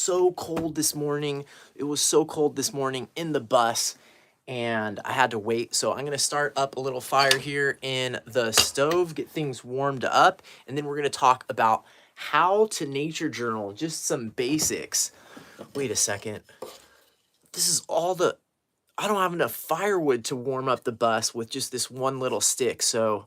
so cold this morning. It was so cold this morning in the bus, and I had to wait. So I'm gonna start up a little fire here in the stove, get things warmed up, and then we're gonna talk about how to nature journal, just some basics. Wait a second. This is all the, I don't have enough firewood to warm up the bus with just this one little stick. So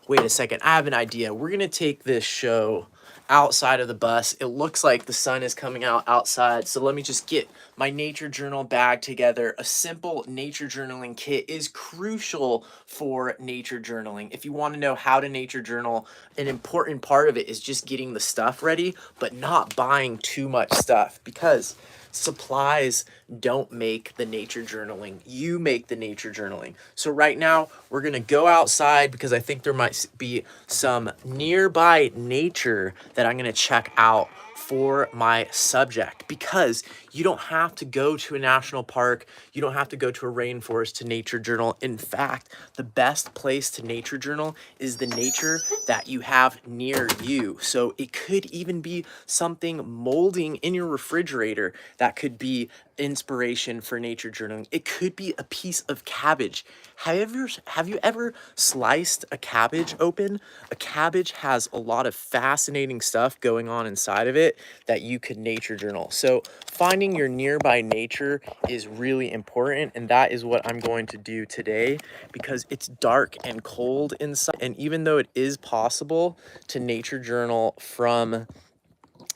wait a second, I have an idea. We're gonna take this show outside of the bus. It looks like the sun is coming out outside. So let me just get my nature journal bag together. A simple nature journaling kit is crucial for nature journaling. If you want to know how to nature journal, an important part of it is just getting the stuff ready, but not buying too much stuff, because supplies don't make the nature journaling. You make the nature journaling. So right now we're going to go outside because I think there might be some nearby nature that I'm going to check out for my subject, because you don't have to go to a national park. You don't have to go to a rainforest to nature journal. In fact, the best place to nature journal is the nature that you have near you. So it could even be something molding in your refrigerator that could be inspiration for nature journaling. It could be a piece of cabbage. Have you ever sliced a cabbage open? A cabbage has a lot of fascinating stuff going on inside of it that you could nature journal. So finding your nearby nature is really important, and that is what I'm going to do today, because it's dark and cold inside. And even though it is possible to nature journal from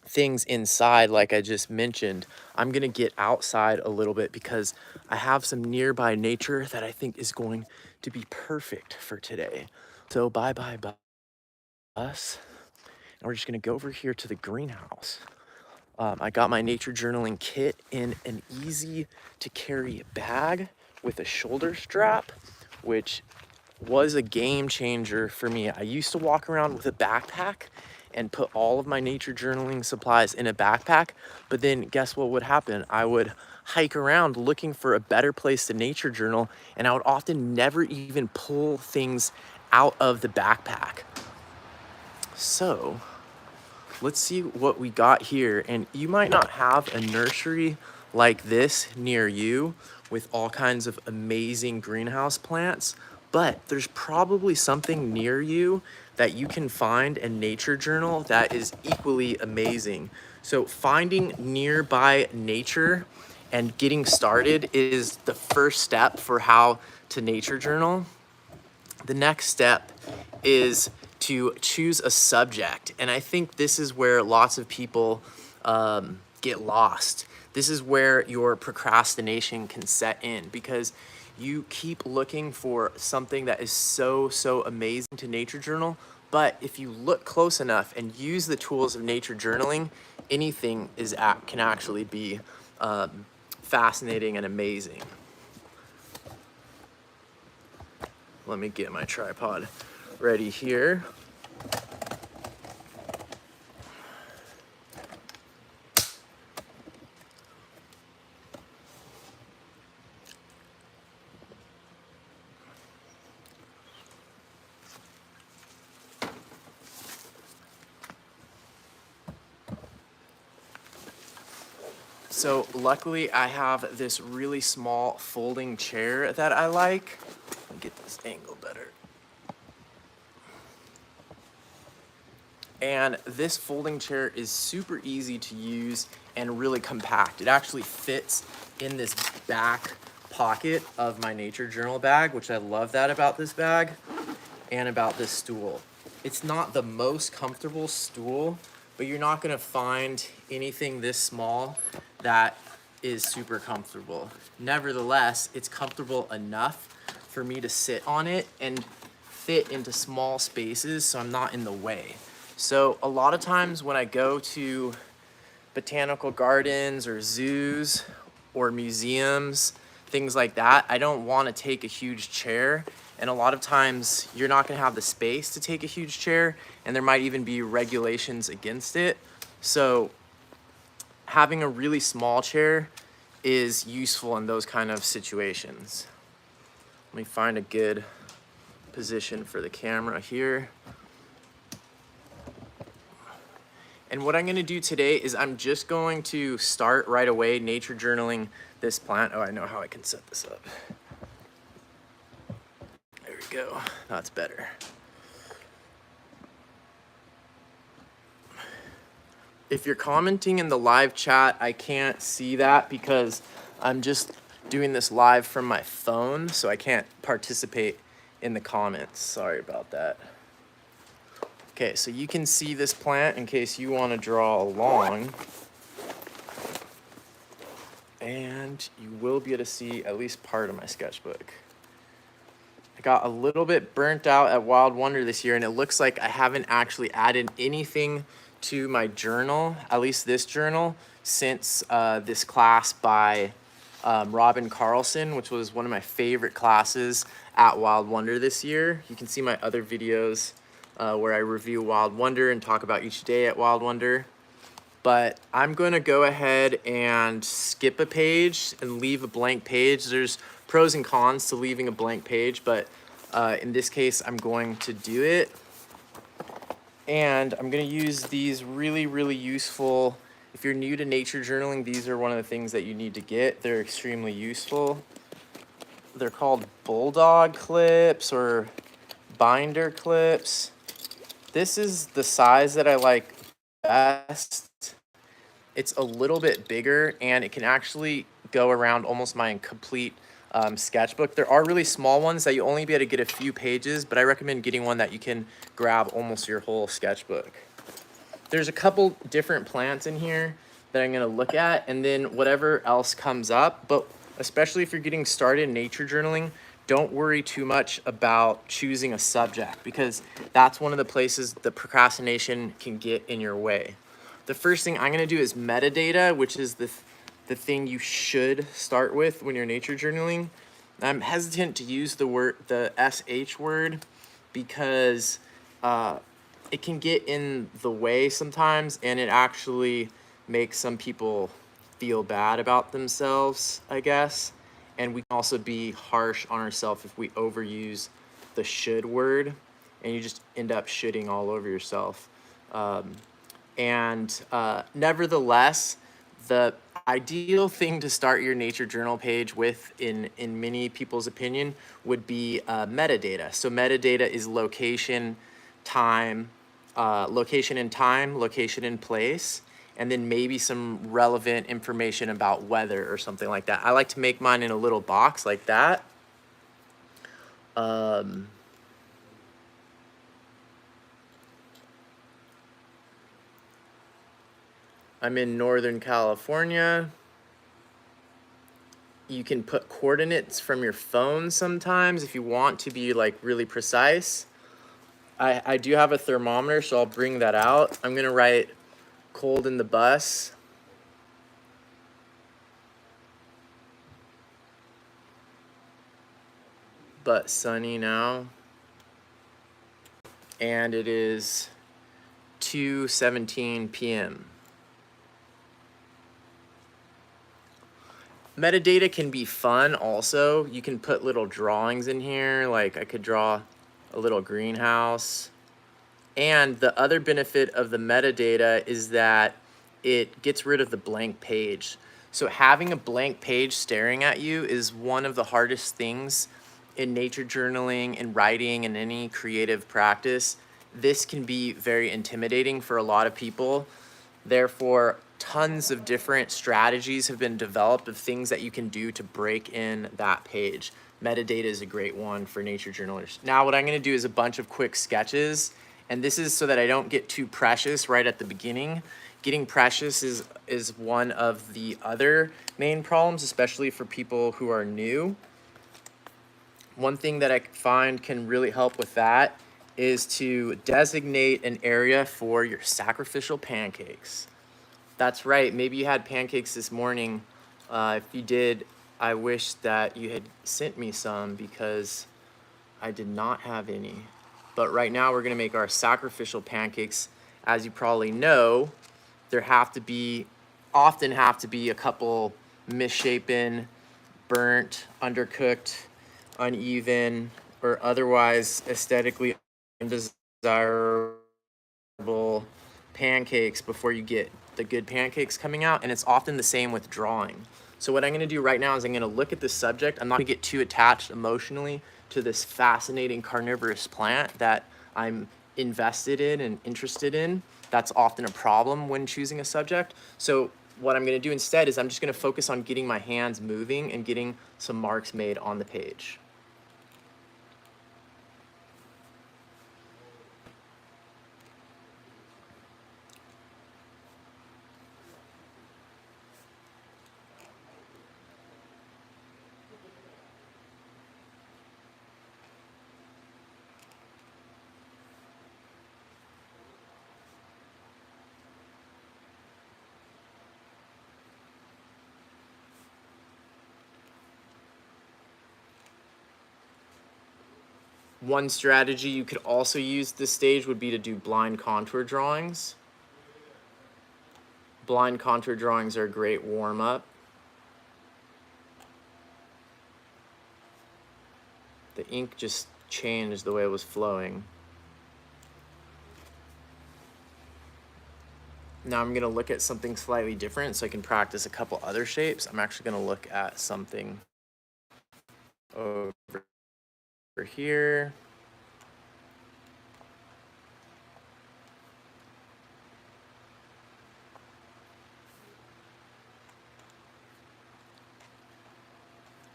things inside, like I just mentioned, I'm gonna get outside a little bit because I have some nearby nature that I think is going to be perfect for today. So bye bus. And we're just gonna go over here to the greenhouse. I got my nature journaling kit in an easy to carry bag with a shoulder strap, which was a game changer for me. I used to walk around with a backpack and put all of my nature journaling supplies in a backpack, but then guess what would happen? I would hike around looking for a better place to nature journal, and I would often never even pull things out of the backpack. So let's see what we got here. And you might not have a nursery like this near you with all kinds of amazing greenhouse plants, but there's probably something near you that you can find and nature journal that is equally amazing. So finding nearby nature and getting started is the first step for how to nature journal. The next step is to choose a subject. And I think this is where lots of people get lost. This is where your procrastination can set in, because you keep looking for something that is so amazing to nature journal. But if you look close enough and use the tools of nature journaling, anything can actually be fascinating and amazing. Let me get my tripod ready here. So luckily I have this really small folding chair that I like. Let me get this angle better. And this folding chair is super easy to use and really compact. It actually fits in this back pocket of my nature journal bag, which I love that about this bag and about this stool. It's not the most comfortable stool, but you're not gonna find anything this small that is super comfortable. Nevertheless, it's comfortable enough for me to sit on it and fit into small spaces so I'm not in the way. So a lot of times when I go to botanical gardens or zoos or museums, things like that, I don't want to take a huge chair. And a lot of times you're not going to have the space to take a huge chair, and there might even be regulations against it. So having a really small chair is useful in those kind of situations. Let me find a good position for the camera here. And what I'm gonna do today is I'm just going to start right away nature journaling this plant. Oh, I know how I can set this up. There we go, that's better. If you're commenting in the live chat, I can't see that because I'm just doing this live from my phone, so I can't participate in the comments. Sorry about that. Okay, so you can see this plant in case you want to draw along. And you will be able to see at least part of my sketchbook. I got a little bit burnt out at Wild Wonder this year, and it looks like I haven't actually added anything to my journal, at least this journal, since this class by Robin Carlson, which was one of my favorite classes at Wild Wonder this year. You can see my other videos where I review Wild Wonder and talk about each day at Wild Wonder. But I'm going to go ahead and skip a page and leave a blank page. There's pros and cons to leaving a blank page, but in this case, I'm going to do it. And I'm going to use these really, really useful. If you're new to nature journaling, these are one of the things that you need to get. They're extremely useful. They're called bulldog clips or binder clips. This is the size that I like best. It's a little bit bigger and it can actually go around almost my complete sketchbook. There are really small ones that you only be able to get a few pages, but I recommend getting one that you can grab almost your whole sketchbook. There's a couple different plants in here that I'm gonna look at, and then whatever else comes up, but especially if you're getting started in nature journaling, don't worry too much about choosing a subject because that's one of the places the procrastination can get in your way. The first thing I'm gonna do is metadata, which is the thing you should start with when you're nature journaling. I'm hesitant to use the SH word because it can get in the way sometimes, and it actually makes some people feel bad about themselves, I guess. And we can also be harsh on ourselves if we overuse the should word, and you just end up shitting all over yourself. Nevertheless, the ideal thing to start your nature journal page with, in many people's opinion, would be metadata. So metadata is location, time, location and time, location and place, and then maybe some relevant information about weather or something like that. I like to make mine in a little box like that. I'm in Northern California. You can put coordinates from your phone sometimes if you want to be like really precise. I do have a thermometer, so I'll bring that out. I'm gonna write cold in the bus. But sunny now. And it is 2:17 p.m. Metadata can be fun also. You can put little drawings in here, like I could draw a little greenhouse. And the other benefit of the metadata is that it gets rid of the blank page. So having a blank page staring at you is one of the hardest things in nature journaling and writing and any creative practice. This can be very intimidating for a lot of people. Therefore, tons of different strategies have been developed of things that you can do to break in that page. Metadata is a great one for nature journalers. Now, what I'm gonna do is a bunch of quick sketches, and this is so that I don't get too precious right at the beginning. Getting precious is one of the other main problems, especially for people who are new. One thing that I find can really help with that is to designate an area for your sacrificial pancakes. That's right, maybe you had pancakes this morning. If you did, I wish that you had sent me some because I did not have any. But right now we're gonna make our sacrificial pancakes. As you probably know, there often have to be a couple misshapen, burnt, undercooked, uneven, or otherwise aesthetically undesirable pancakes before you get the good pancakes coming out, and it's often the same with drawing. So what I'm gonna do right now is I'm gonna look at the subject. I'm not gonna get too attached emotionally to this fascinating carnivorous plant that I'm invested in and interested in. That's often a problem when choosing a subject. So what I'm gonna do instead is I'm just gonna focus on getting my hands moving and getting some marks made on the page. One strategy you could also use this stage would be to do blind contour drawings. Blind contour drawings are a great warm-up. The ink just changed the way it was flowing. Now I'm gonna look at something slightly different so I can practice a couple other shapes. I'm actually gonna look at something over here.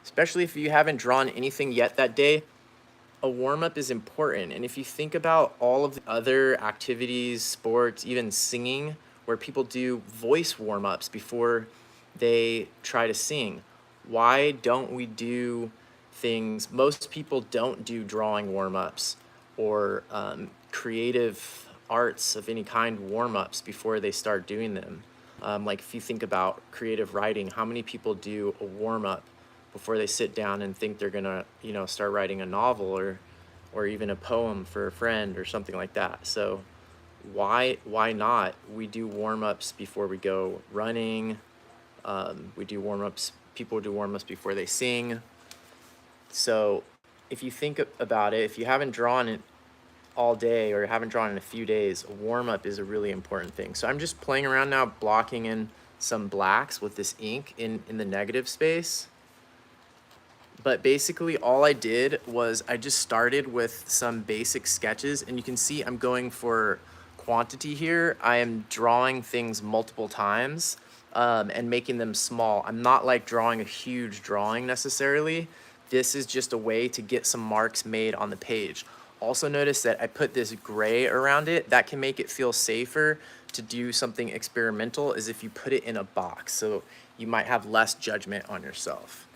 Especially if you haven't drawn anything yet that day, a warm-up is important. And if you think about all of the other activities, sports, even singing, where people do voice warm-ups before they try to sing, why don't we do things? Most people don't do drawing warm-ups or creative arts of any kind warm-ups before they start doing them. Like if you think about creative writing, how many people do a warm-up before they sit down and think they're gonna, start writing a novel or even a poem for a friend or something like that? So why not? We do warm-ups before we go running. We do warm-ups. People do warm-ups before they sing. So if you think about it, if you haven't drawn it all day or haven't drawn in a few days, a warm-up is a really important thing. So I'm just playing around now, blocking in some blacks with this ink in the negative space. But basically all I did was I just started with some basic sketches, and you can see I'm going for quantity here. I am drawing things multiple times and making them small. I'm not like drawing a huge drawing necessarily. This is just a way to get some marks made on the page. Also notice that I put this gray around it. That can make it feel safer to do something experimental as if you put it in a box. So you might have less judgment on yourself.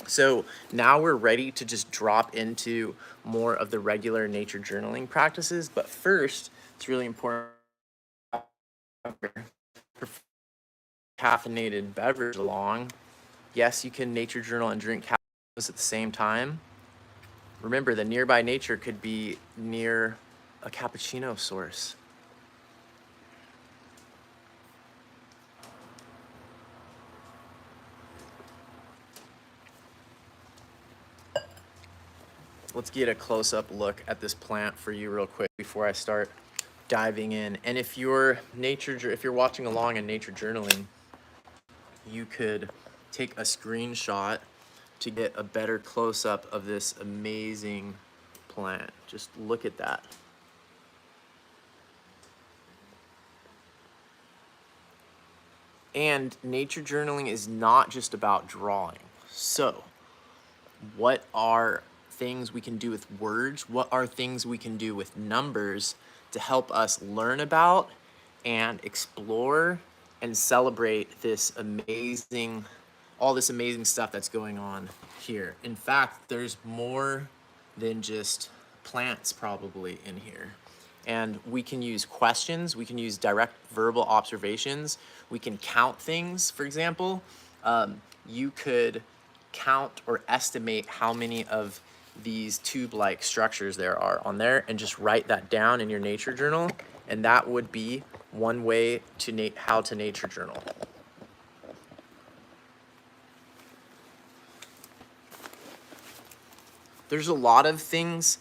So now we're ready to just drop into more of the regular nature journaling practices. But first, it's really important for caffeinated beverage along. Yes, you can nature journal and drink caffeine at the same time. Remember, the nearby nature could be near a cappuccino source. Let's get a close-up look at this plant for you real quick before I start diving in. And if you're watching along in nature journaling, you could take a screenshot to get a better close-up of this amazing plant. Just look at that. And nature journaling is not just about drawing. So what are things we can do with words? What are things we can do with numbers to help us learn about and explore and celebrate all this amazing stuff that's going on here? In fact, there's more than just plants probably in here. And we can use questions, we can use direct verbal observations, we can count things, for example. You could count or estimate how many of these tube-like structures there are on there and just write that down in your nature journal, and that would be one way to how to nature journal. There's a lot of things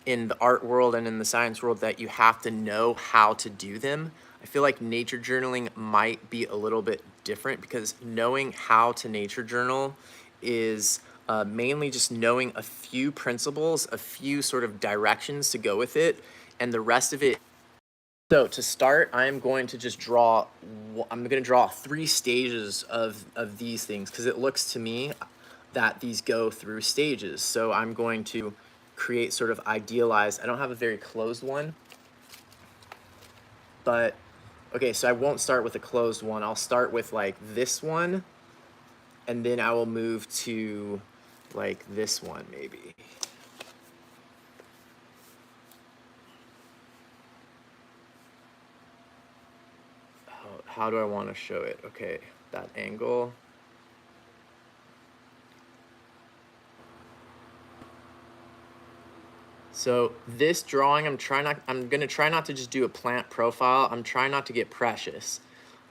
in the art world and in the science world that you have to know how to do them. I I feel like nature journaling might be a little bit different because knowing how to nature journal is mainly just knowing a few principles, a few sort of directions to go with it, and the rest of it. So to start, I'm going to just draw, I'm going to draw 3 stages of these things because it looks to me that these go through stages. So I'm going to create sort of idealized, I don't have a very closed one, but okay, so I won't start with a closed one. I'll start with like this one, and then I will move to like this one maybe. How do I want to show it? Okay, that angle. So this drawing, I'm gonna try not to just do a plant profile. I'm trying not to get precious.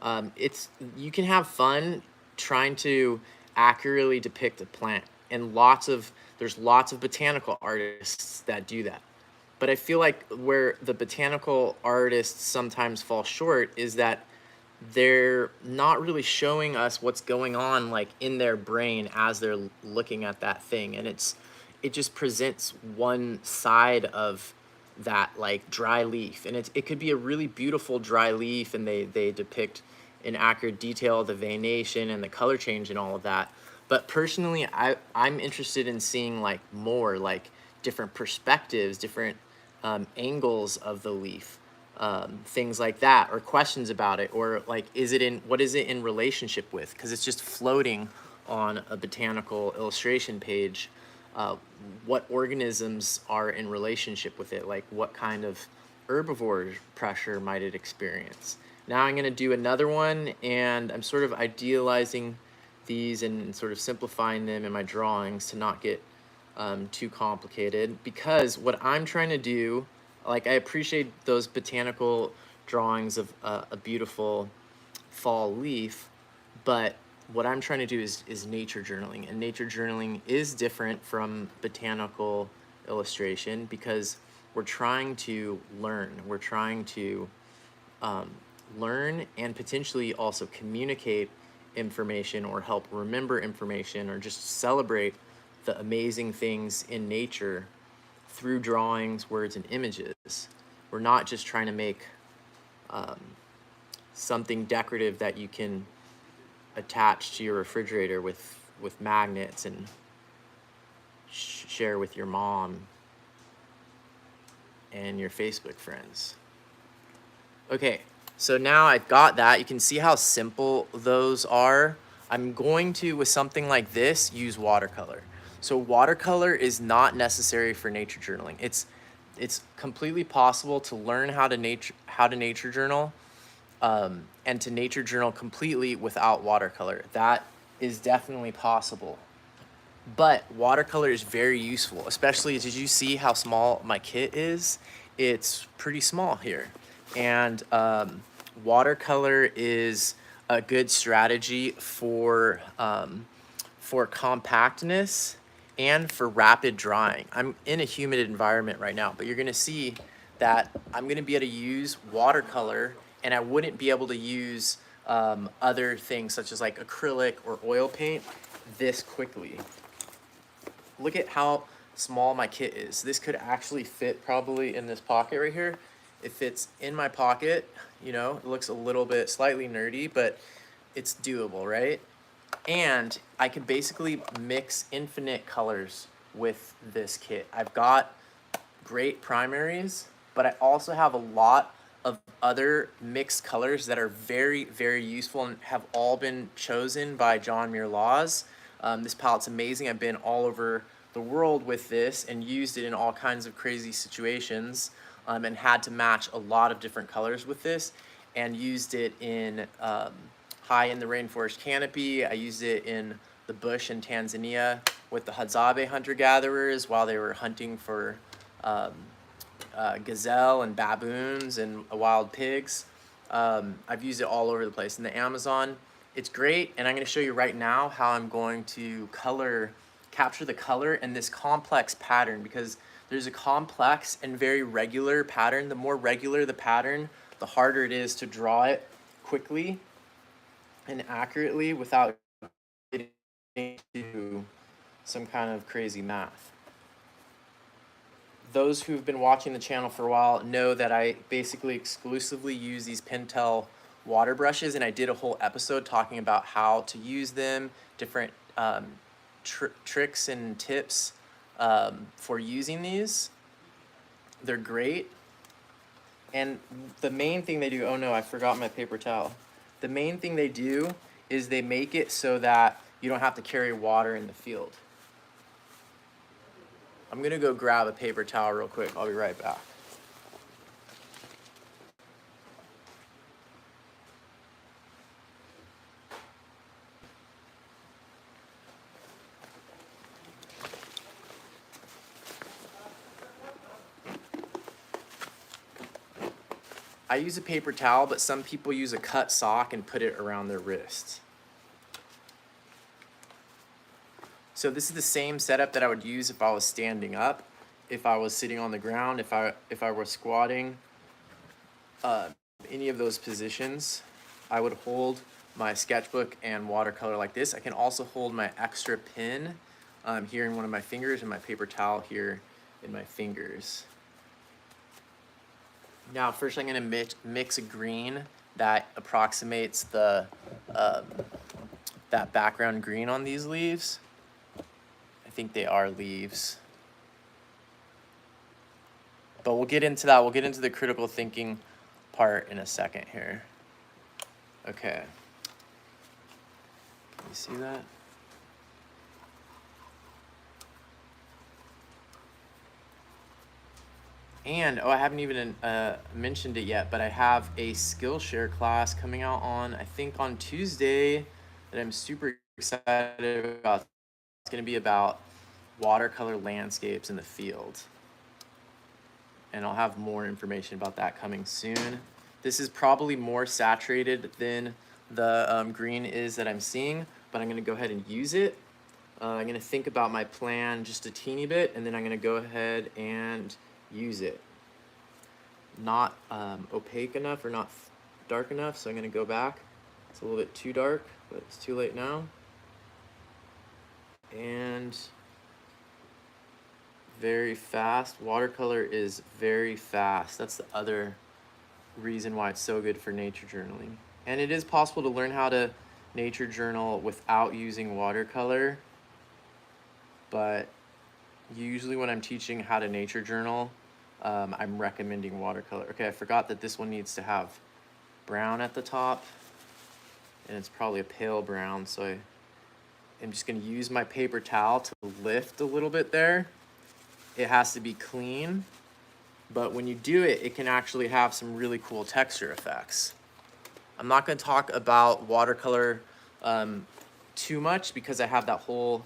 You can have fun trying to accurately depict a plant, and there's lots of botanical artists that do that. But I feel like where the botanical artists sometimes fall short is that they're not really showing us what's going on like in their brain as they're looking at that thing, and it just presents one side of that like dry leaf, and it could be a really beautiful dry leaf, and they depict in accurate detail the veination and the color change and all of that. But personally, I'm interested in seeing like more like different perspectives, different angles of the leaf, things like that, or questions about it, or like, what is it in relationship with? Because it's just floating on a botanical illustration page. Uh, what organisms are in relationship with it? Like, what kind of herbivore pressure might it experience? Now I'm going to do another one, and I'm sort of idealizing these and sort of simplifying them in my drawings to not get too complicated, because what I'm trying to do, like, I appreciate those botanical drawings of a beautiful fall leaf, but what I'm trying to do is nature journaling, and nature journaling is different from botanical illustration because we're trying to learn. We're trying to learn and potentially also communicate information or help remember information or just celebrate the amazing things in nature through drawings, words, and images. We're not just trying to make something decorative that you can attach to your refrigerator with magnets and share with your mom and your Facebook friends. Okay, so now I've got that. You can see how simple those are. I'm going to, with something like this, use watercolor. So watercolor is not necessary for nature journaling. It's completely possible to learn how to nature journal, and to nature journal completely without watercolor. That is definitely possible. But watercolor is very useful, especially, did you see how small my kit is? It's pretty small here. And watercolor is a good strategy for compactness and for rapid drying. I'm in a humid environment right now, but you're gonna see that I'm gonna be able to use watercolor, and I wouldn't be able to use other things such as like acrylic or oil paint this quickly. Look at how small my kit is. This could actually fit probably in this pocket right here. It fits in my pocket, you know, it looks a little bit slightly nerdy, but it's doable, right? And I could basically mix infinite colors with this kit. I've got great primaries, but I also have a lot of other mixed colors that are very, very useful and have all been chosen by John Muir Laws. This palette's amazing. I've been all over the world with this and used it in all kinds of crazy situations, and had to match a lot of different colors with this, and used it in high in the rainforest canopy. I used it in the bush in Tanzania with the Hadzabe hunter-gatherers while they were hunting for gazelle and baboons and wild pigs. I've used it all over the place. In the Amazon, it's great, and I'm going to show you right now how I'm going to capture the color in this complex pattern, because there's a complex and very regular pattern. The more regular the pattern, the harder it is to draw it quickly and accurately without getting into some kind of crazy math. Those who've been watching the channel for a while know that I basically exclusively use these Pentel water brushes, and I did a whole episode talking about how to use them, different tricks and tips for using these. They're great. And the main thing they do, oh no, I forgot my paper towel. The main thing they do is they make it so that you don't have to carry water in the field. I'm gonna go grab a paper towel real quick. I'll be right back. I use a paper towel, but some people use a cut sock and put it around their wrists. So this is the same setup that I would use if I was standing up, if I was sitting on the ground, if I were squatting, any of those positions. I would hold my sketchbook and watercolor like this. I can also hold my extra pen here in one of my fingers and my paper towel here in my fingers. Now, first I'm gonna mix a green that approximates the that background green on these leaves. I think they are leaves. But we'll get into that. We'll get into the critical thinking part in a second here. Okay. Can you see that? And, oh, I haven't even mentioned it yet, but I have a Skillshare class coming out on, I think on Tuesday, that I'm super excited about. It's gonna be about watercolor landscapes in the field. And I'll have more information about that coming soon. This is probably more saturated than the green is that I'm seeing, but I'm gonna go ahead and use it. I'm gonna think about my plan just a teeny bit, and then I'm gonna go ahead and use it. Not opaque enough or not dark enough, so I'm gonna go back. It's a little bit too dark, but it's too late now. And very fast. Watercolor is very fast. That's the other reason why it's so good for nature journaling. And it is possible to learn how to nature journal without using watercolor, but usually when I'm teaching how to nature journal, I'm recommending watercolor. Okay, I forgot that this one needs to have brown at the top, and it's probably a pale brown, so I'm just gonna use my paper towel to lift a little bit there. It has to be clean, but when you do it, it can actually have some really cool texture effects. I'm not gonna talk about watercolor too much because I have that whole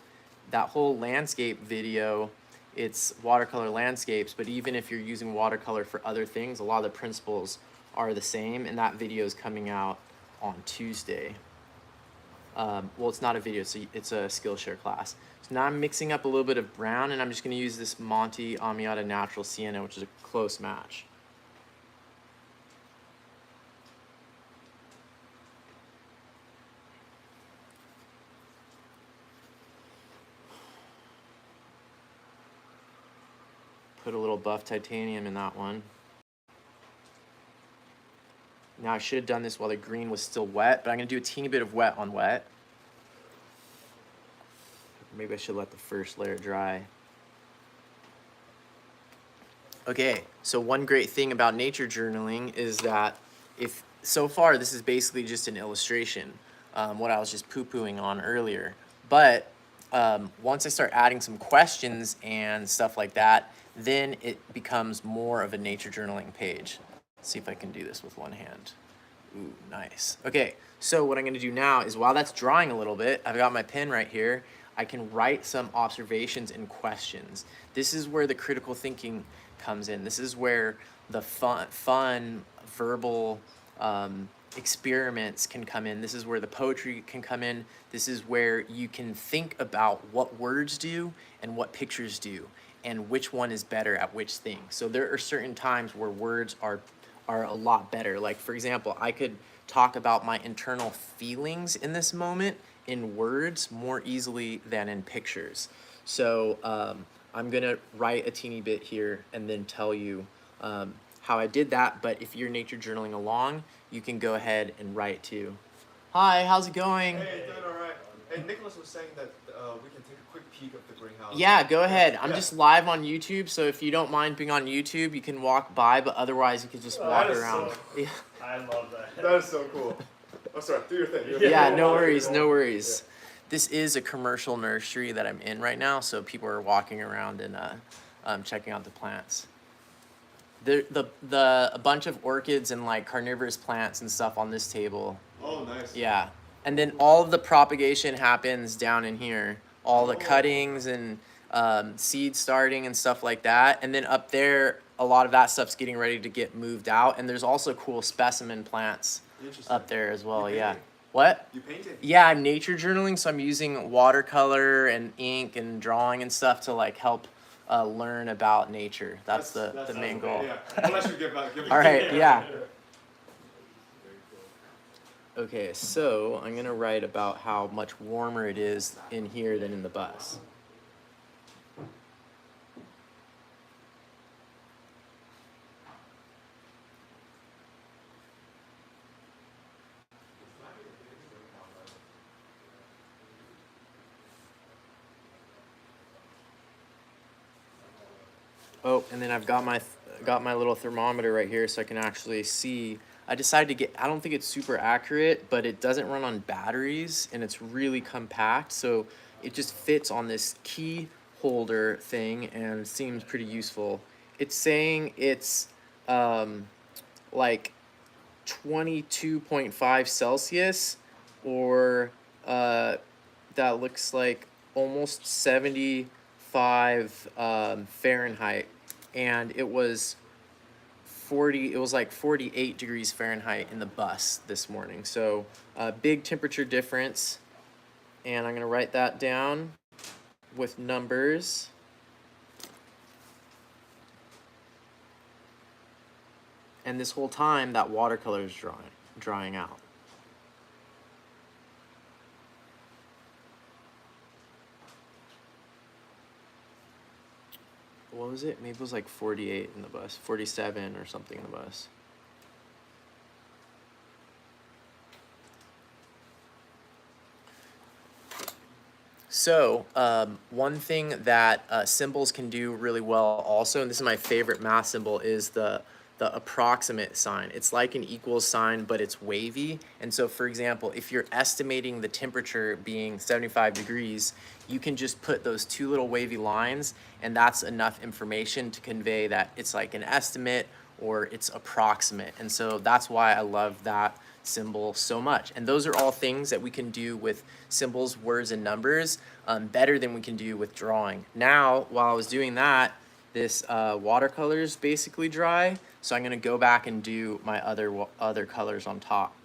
landscape video. It's watercolor landscapes, but even if you're using watercolor for other things, a lot of the principles are the same, and that video is coming out on Tuesday. Well, it's not a video, so it's a Skillshare class. So now I'm mixing up a little bit of brown, and I'm just gonna use this Monte Amiata Natural Sienna, which is a close match. Put a little buff titanium in that one. Now I should have done this while the green was still wet, but I'm gonna do a teeny bit of wet on wet. Maybe I should let the first layer dry. Okay, so one great thing about nature journaling is that so far this is basically just an illustration, what I was just poo-pooing on earlier. But once I start adding some questions and stuff like that, then it becomes more of a nature journaling page. Let's see if I can do this with one hand. Ooh, nice. Okay, so what I'm gonna do now is while that's drying a little bit, I've got my pen right here, I can write some observations and questions. This is where the critical thinking comes in. This is where the fun verbal experiments can come in. This is where the poetry can come in. This is where you can think about what words do and what pictures do and which one is better at which thing. So there are certain times where words are are a lot better. Like, for example, I could talk about my internal feelings in this moment in words more easily than in pictures. So I'm gonna write a teeny bit here and then tell you how I did that. But if you're nature journaling along, you can go ahead and write too. Hi, how's it going? Hey, doing all right. Hey, Nicholas was saying that we can take a quick peek of the greenhouse. Yeah, go ahead. I'm just live on YouTube, so if you don't mind being on YouTube, you can walk by, but otherwise you could just walk that is around. So, Yeah. I love that. That is so cool. Oh, sorry. Do your thing. Yeah, no worries, no worries. Yeah. This is a commercial nursery that I'm in right now, so people are walking around and checking out the plants. A bunch of orchids and like carnivorous plants and stuff on this table. Oh, nice. Yeah, and then all of the propagation happens down in here. All the cuttings and seed starting and stuff like that. And then up there, a lot of that stuff's getting ready to get moved out. And there's also cool specimen plants up there as well. Yeah. What? You painted? Yeah, I'm nature journaling, so I'm using watercolor and ink and drawing and stuff to like help learn about nature. That's the main goal. Yeah. Unless you give All right, yeah. Okay, so I'm gonna write about how much warmer it is in here than in the bus. Oh, and then I've got my little thermometer right here so I can actually see. I decided to get, I don't think it's super accurate, but it doesn't run on batteries and it's really compact. So it just fits on this key holder thing and seems pretty useful. It's saying it's like 22.5 Celsius or that looks like almost 75 Fahrenheit, and it was like 48 degrees Fahrenheit in the bus this morning. So big temperature difference, and I'm gonna write that down with numbers. And this whole time that watercolor is drying out. What was it? Maybe it was like 48 in the bus, 47 or something in the bus. So one thing that symbols can do really well also, and this is my favorite math symbol, is the approximate sign. It's like an equals sign, but it's wavy. And so, for example, if you're estimating the temperature being 75 degrees, you can just put those two little wavy lines, and that's enough information to convey that it's like an estimate or it's approximate. And so that's why I love that symbol so much. And those are all things that we can do with symbols, words, and numbers better than we can do with drawing. Now, while I was doing that, this watercolor is basically dry, so I'm gonna go back and do my other colors on top.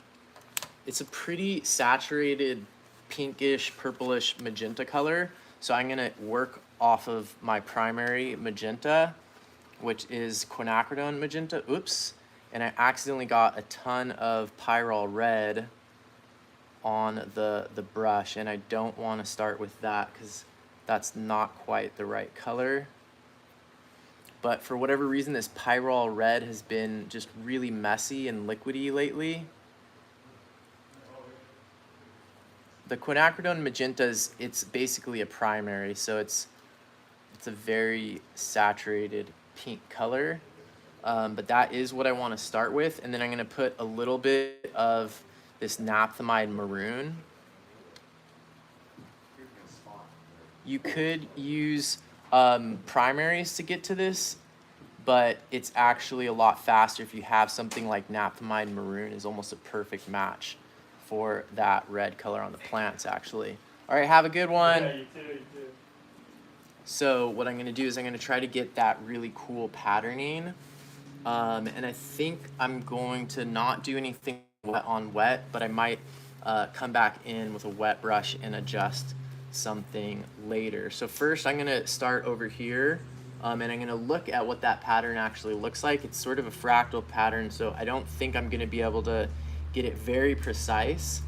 It's a pretty saturated pinkish, purplish magenta color, so I'm gonna work off of my primary magenta, which is quinacridone magenta. Oops, and I accidentally got a ton of pyrrole red on the brush, and I don't want to start with that because that's not quite the right color. But for whatever reason, this pyrrole red has been just really messy and liquidy lately. The quinacridone magenta it's basically a primary, so it's a very saturated pink color. But that is what I want to start with, and then I'm going to put a little bit of this naphthalide maroon. You could use primaries to get to this, but it's actually a lot faster if you have something like naphthalide maroon is almost a perfect match for that red color on the plants, actually. All right, have a good one. Yeah, you too, you too. So what I'm going to do is I'm going to try to get that really cool patterning. And I think I'm going to not do anything wet on wet, but I might come back in with a wet brush and adjust something later. So first I'm going to start over here And I'm gonna look at what that pattern actually looks like. It's sort of a fractal pattern, so I don't think I'm gonna be able to get it very precise,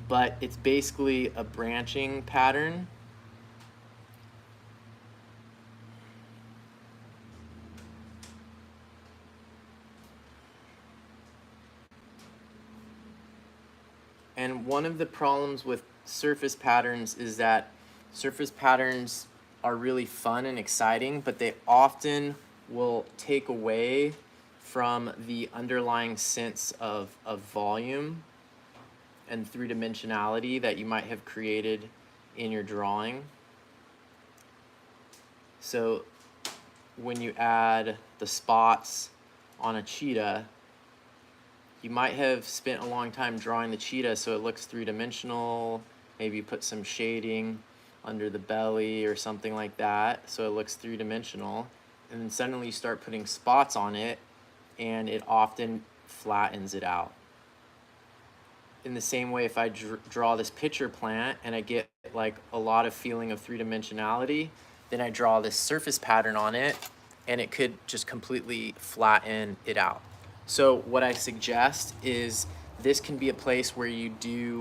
but it's basically a branching pattern. And one of the problems with surface patterns is that surface patterns are really fun and exciting, but they often will take away from the underlying sense of volume and three-dimensionality that you might have created in your drawing. So when you add the spots on a cheetah, you might have spent a long time drawing the cheetah so it looks three-dimensional. Maybe you put some shading under the belly or something like that so it looks three-dimensional. And then suddenly you start putting spots on it and it often flattens it out. In the same way, if I draw this pitcher plant and I get like a lot of feeling of three-dimensionality, then I draw this surface pattern on it and it could just completely flatten it out. So what I suggest is this can be a place where you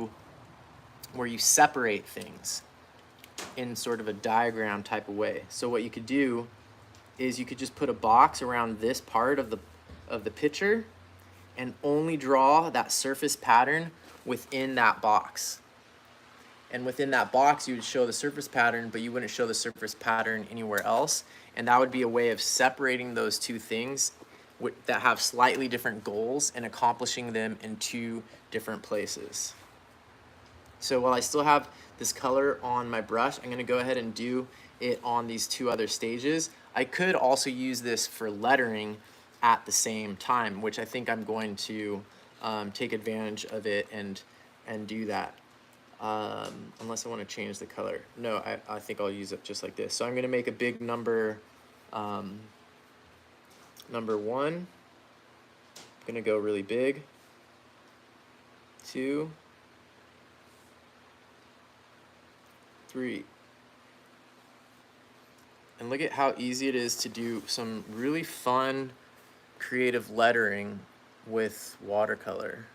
separate things in sort of a diagram type of way. So what you could do is you could just put a box around this part of the picture and only draw that surface pattern within that box. And within that box, you would show the surface pattern, but you wouldn't show the surface pattern anywhere else. And that would be a way of separating those two things that have slightly different goals and accomplishing them in two different places. So while I still have this color on my brush, I'm gonna go ahead and do it on these two other stages. I could also use this for lettering at the same time, which I think I'm going to take advantage of it and do that. Unless I want to change the color. No, I think I'll use it just like this. So I'm gonna make a big number, number 1. I'm gonna go really big. 2, 3. And look at how easy it is to do some really fun, creative lettering with watercolor.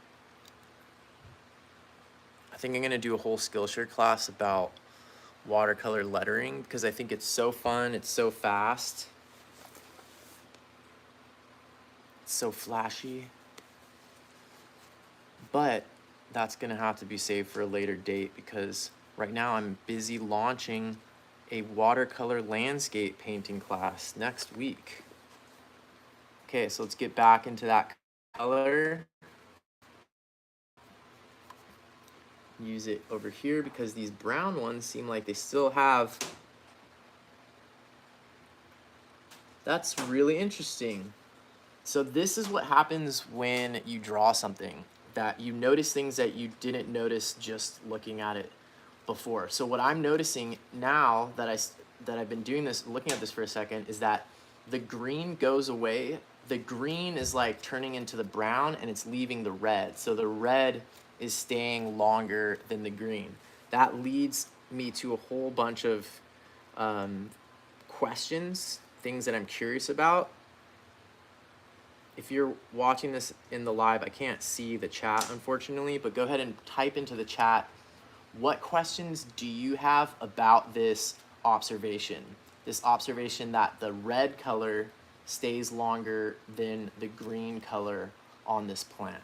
I think I'm gonna do a whole Skillshare class about watercolor lettering because I think it's so fun, it's so fast. So flashy, but that's gonna have to be saved for a later date because right now I'm busy launching a watercolor landscape painting class next week. Okay, so let's get back into that color. Use it over here because these brown ones seem like they still have. That's really interesting. So this is what happens when you draw something, that you notice things that you didn't notice just looking at it before. So what I'm noticing now that I've been doing this, looking at this for a second, is that the green goes away. The green is like turning into the brown and it's leaving the red. So the red is staying longer than the green. That leads me to a whole bunch of questions, things that I'm curious about. If you're watching this in the live, I can't see the chat, unfortunately, but go ahead and type into the chat, what questions do you have about this observation? This observation that the red color stays longer than the green color on this plant.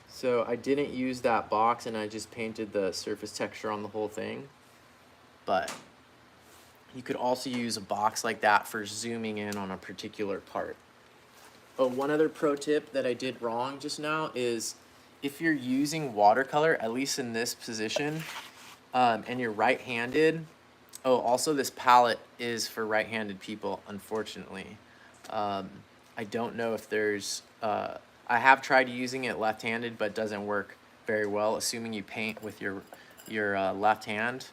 So I didn't use that box and I just painted the surface texture on the whole thing. But you could also use a box like that for zooming in on a particular part. Oh, one other pro tip that I did wrong just now is if you're using watercolor, at least in this position, and you're right-handed, oh, also this palette is for right-handed people, unfortunately. I don't know if there's, I have tried using it left-handed, but it doesn't work very well, assuming you paint with your left hand.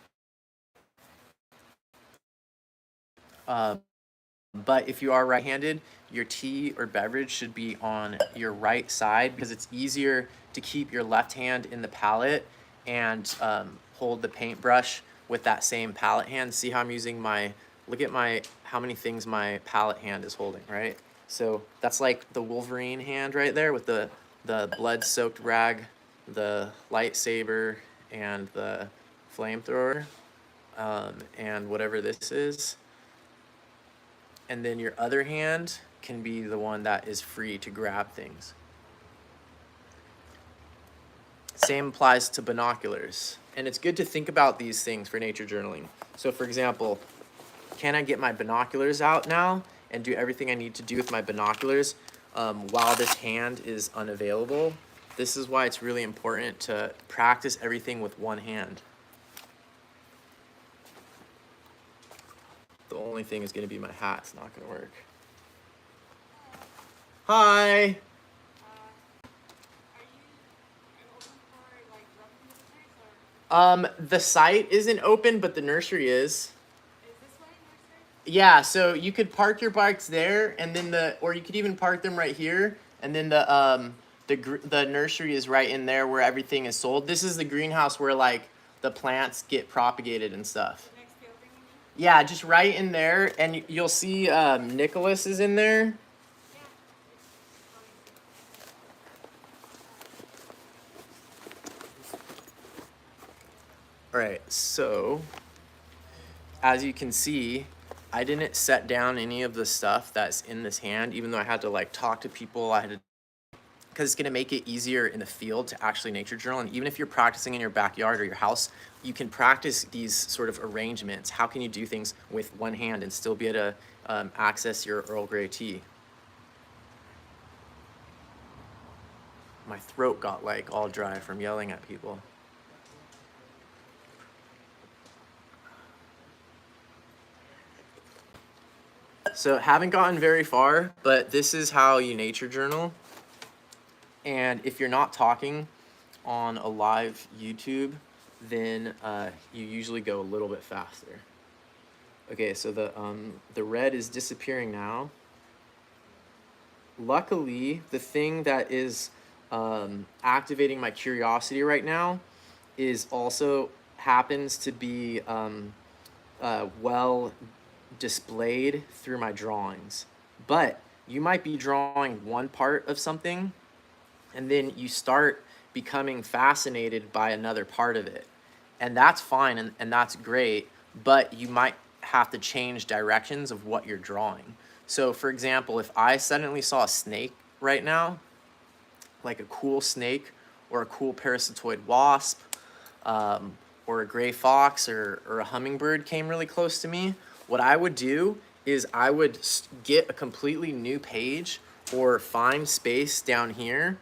But if you are right-handed, your tea or beverage should be on your right side because it's easier to keep your left hand in the palette and hold the paintbrush with that same palette hand. See how I'm using look at how many things my palette hand is holding, right? So that's like the Wolverine hand right there with the blood-soaked rag, the lightsaber, and the flamethrower, and whatever this is. And then your other hand can be the one that is free to grab things. Same applies to binoculars. And it's good to think about these things for nature journaling. So for example, can I get my binoculars out now and do everything I need to do with my binoculars while this hand is unavailable? This is why it's really important to practice everything with one hand. The only thing is going to be my hat. It's not going to work. Hi. The site isn't open, but the nursery is. Is this way, nursery? Yeah, so you could park your bikes there, and then or you could even park them right here, and then the nursery is right in there where everything is sold. This is the greenhouse where like the plants get propagated and stuff. Next building, you mean? Yeah, just right in there, and you'll see Nicholas is in there. Yeah. All right, so as you can see, I didn't set down any of the stuff that's in this hand, even though I had to like talk to people. Because it's gonna make it easier in the field to actually nature journal. And even if you're practicing in your backyard or your house, you can practice these sort of arrangements. How can you do things with one hand and still be able to access your Earl Grey tea? My throat got like all dry from yelling at people. So haven't gotten very far, but this is how you nature journal. And if you're not talking on a live YouTube, then you usually go a little bit faster. Okay, so the red is disappearing now. Luckily, the thing that is activating my curiosity right now is also happens to be well displayed through my drawings. But you might be drawing one part of something and then you start becoming fascinated by another part of it. And that's fine and that's great, but you might have to change directions of what you're drawing. So for example, if I suddenly saw a snake right now, like a cool snake or a cool parasitoid wasp, or a gray fox or a hummingbird came really close to me, what I would do is I would get a completely new page or find space down here.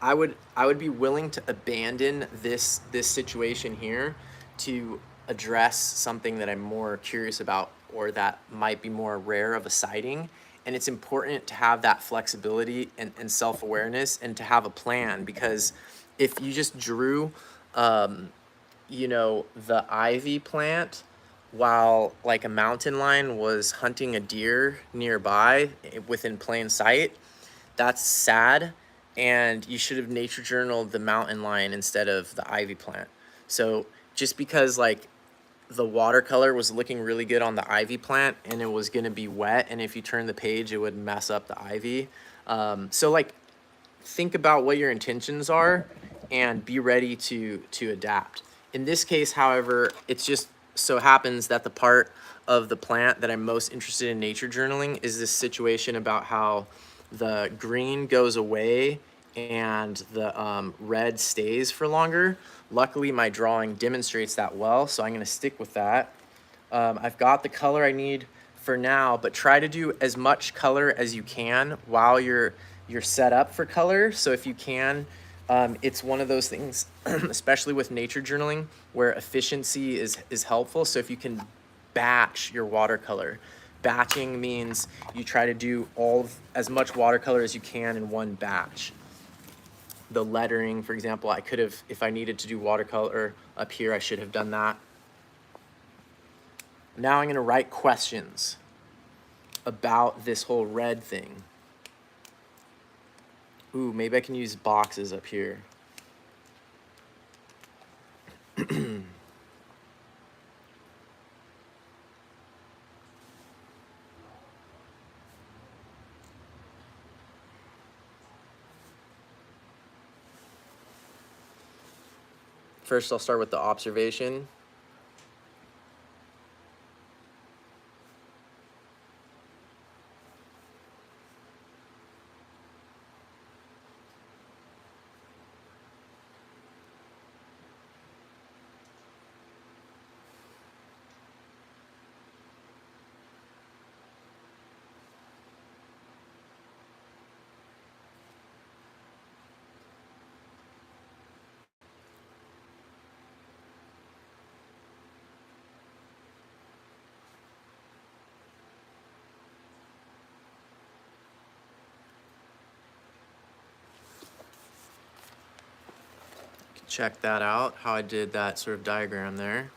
I would be willing to abandon this situation here to address something that I'm more curious about or that might be more rare of a sighting. And it's important to have that flexibility and self-awareness and to have a plan, because if you just drew you know, the ivy plant while like a mountain lion was hunting a deer nearby within plain sight, that's sad. And you should have nature journaled the mountain lion instead of the ivy plant. So just because like the watercolor was looking really good on the ivy plant and it was gonna be wet, and if you turn the page it would mess up the ivy. So like think about what your intentions are and be ready to adapt. In this case, however, it's just so happens that the part of the plant that I'm most interested in nature journaling is this situation about how the green goes away and the red stays for longer. Luckily, my drawing demonstrates that well, so I'm gonna stick with that. I've got the color I need for now, but try to do as much color as you can while you're set up for color. So if you can, it's one of those things, especially with nature journaling, where efficiency is helpful. So if you can batch your watercolor. Batching means you try to do as much watercolor as you can in one batch. The lettering, for example, I could have, if I needed to do watercolor up here, I should have done that. Now I'm gonna write questions. about this whole red thing. Ooh, maybe I can use boxes up here. First, I'll start with the observation. Check that out, how I did that sort of diagram there.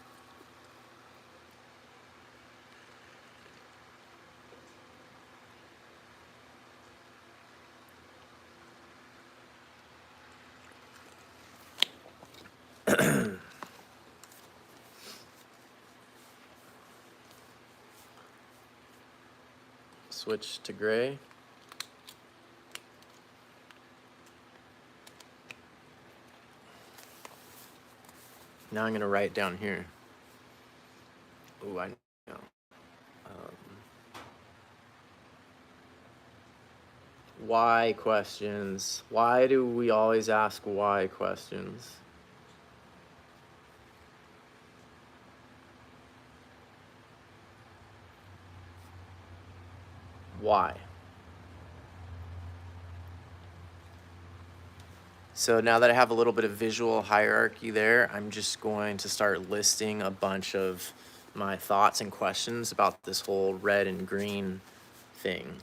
Switch to gray. Now I'm gonna write down here. Oh, I know. Why questions? Why do we always ask why questions? Why? So now that I have a little bit of visual hierarchy there, I'm just going to start listing a bunch of my thoughts and questions about this whole red and green thing.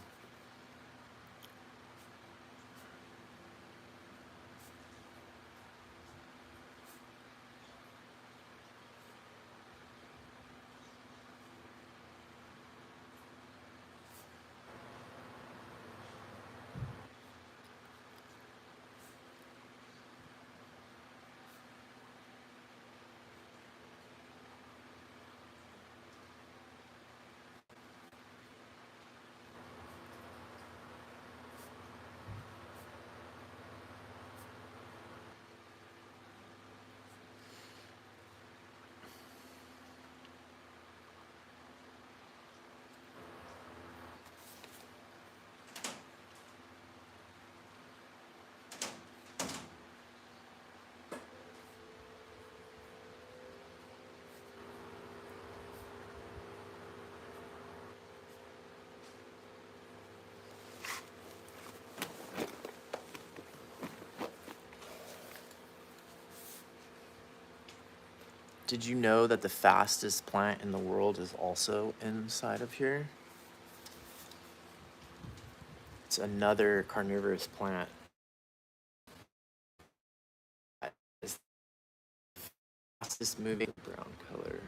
Did you know that the fastest plant in the world is also inside of here? It's another carnivorous plant. It's the fastest moving brown color.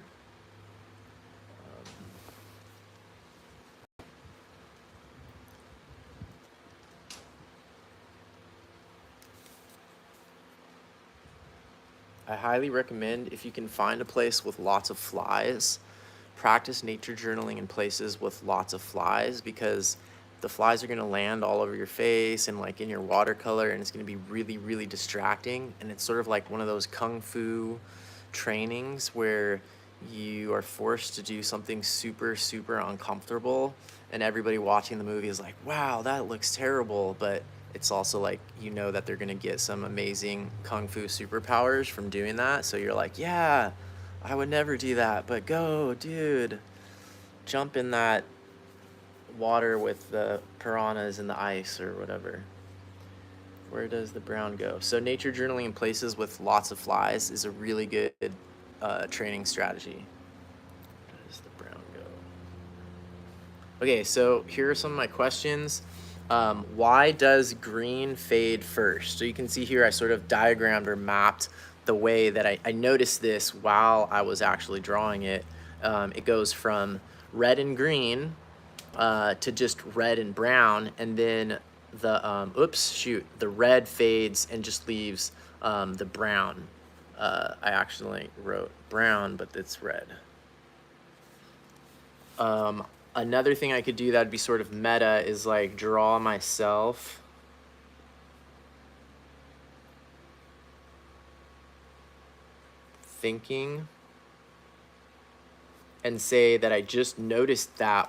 I highly recommend, if you can find a place with lots of flies, practice nature journaling in places with lots of flies, because the flies are going to land all over your face and like in your watercolor, and it's going to be really, really distracting. And it's sort of like one of those kung fu trainings where you are forced to do something super, super uncomfortable, and everybody watching the movie is like, wow, that looks terrible, but it's also like, you know, that they're gonna get some amazing kung fu superpowers from doing that. So you're like, yeah, I would never do that, but go, dude. Jump in that water with the piranhas and the ice or whatever. Where does the brown go? So nature journaling in places with lots of flies is a really good training strategy. Where does the brown go? Okay, so here are some of my questions. Why does green fade first? So you can see here I sort of diagrammed or mapped the way that I noticed this while I was actually drawing it. It goes from red and green to just red and brown, and then the red fades and just leaves the brown. I accidentally wrote brown, but it's red. Another thing I could do that'd be sort of meta is like draw myself thinking and say that I just noticed that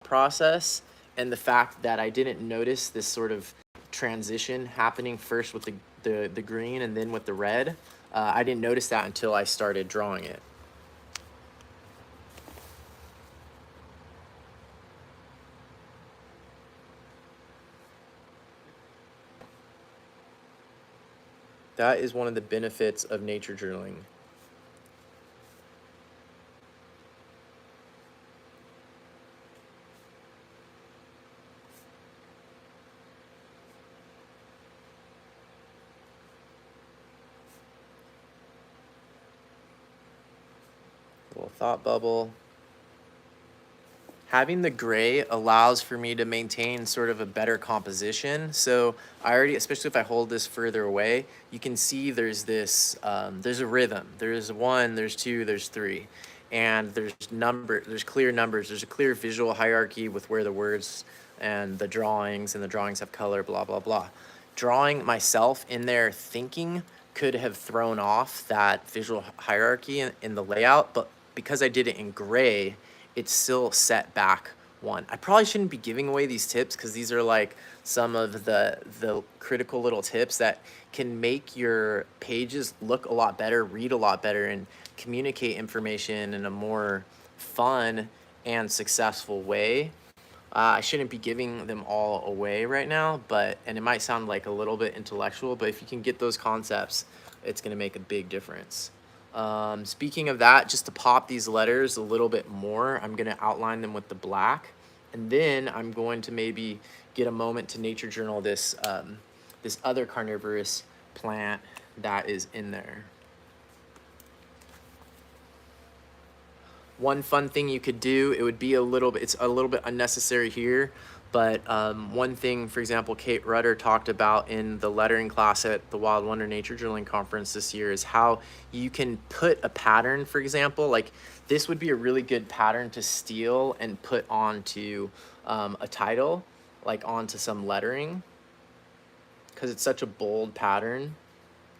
process, and the fact that I didn't notice this sort of transition happening first with the green and then with the red. I didn't notice that until I started drawing it. That is one of the benefits of nature journaling. Little thought bubble. Having the gray allows for me to maintain sort of a better composition. So I already, especially if I hold this further away, you can see there's this, there's a rhythm. There's 1, there's 2, there's 3. And there's clear numbers. There's a clear visual hierarchy with where the words and the drawings have color, blah, blah, blah. Drawing myself in there thinking could have thrown off that visual hierarchy in the layout, but because I did it in gray, it's still set back 1. I probably shouldn't be giving away these tips because these are like some of the critical little tips that can make your pages look a lot better, read a lot better, and communicate information in a more fun and successful way. I shouldn't be giving them all away right now, and it might sound like a little bit intellectual, but if you can get those concepts, it's going to make a big difference. Speaking of that, just to pop these letters a little bit more, I'm going to outline them with the black, and then I'm going to maybe get a moment to nature journal this this other carnivorous plant that is in there. One fun thing you could do, it's a little bit unnecessary here, but one thing, for example, Kate Rudder talked about in the lettering class at the Wild Wonder Nature Journaling Conference this year is how you can put a pattern, for example, like this would be a really good pattern to steal and put onto a title, like onto some lettering, because it's such a bold pattern,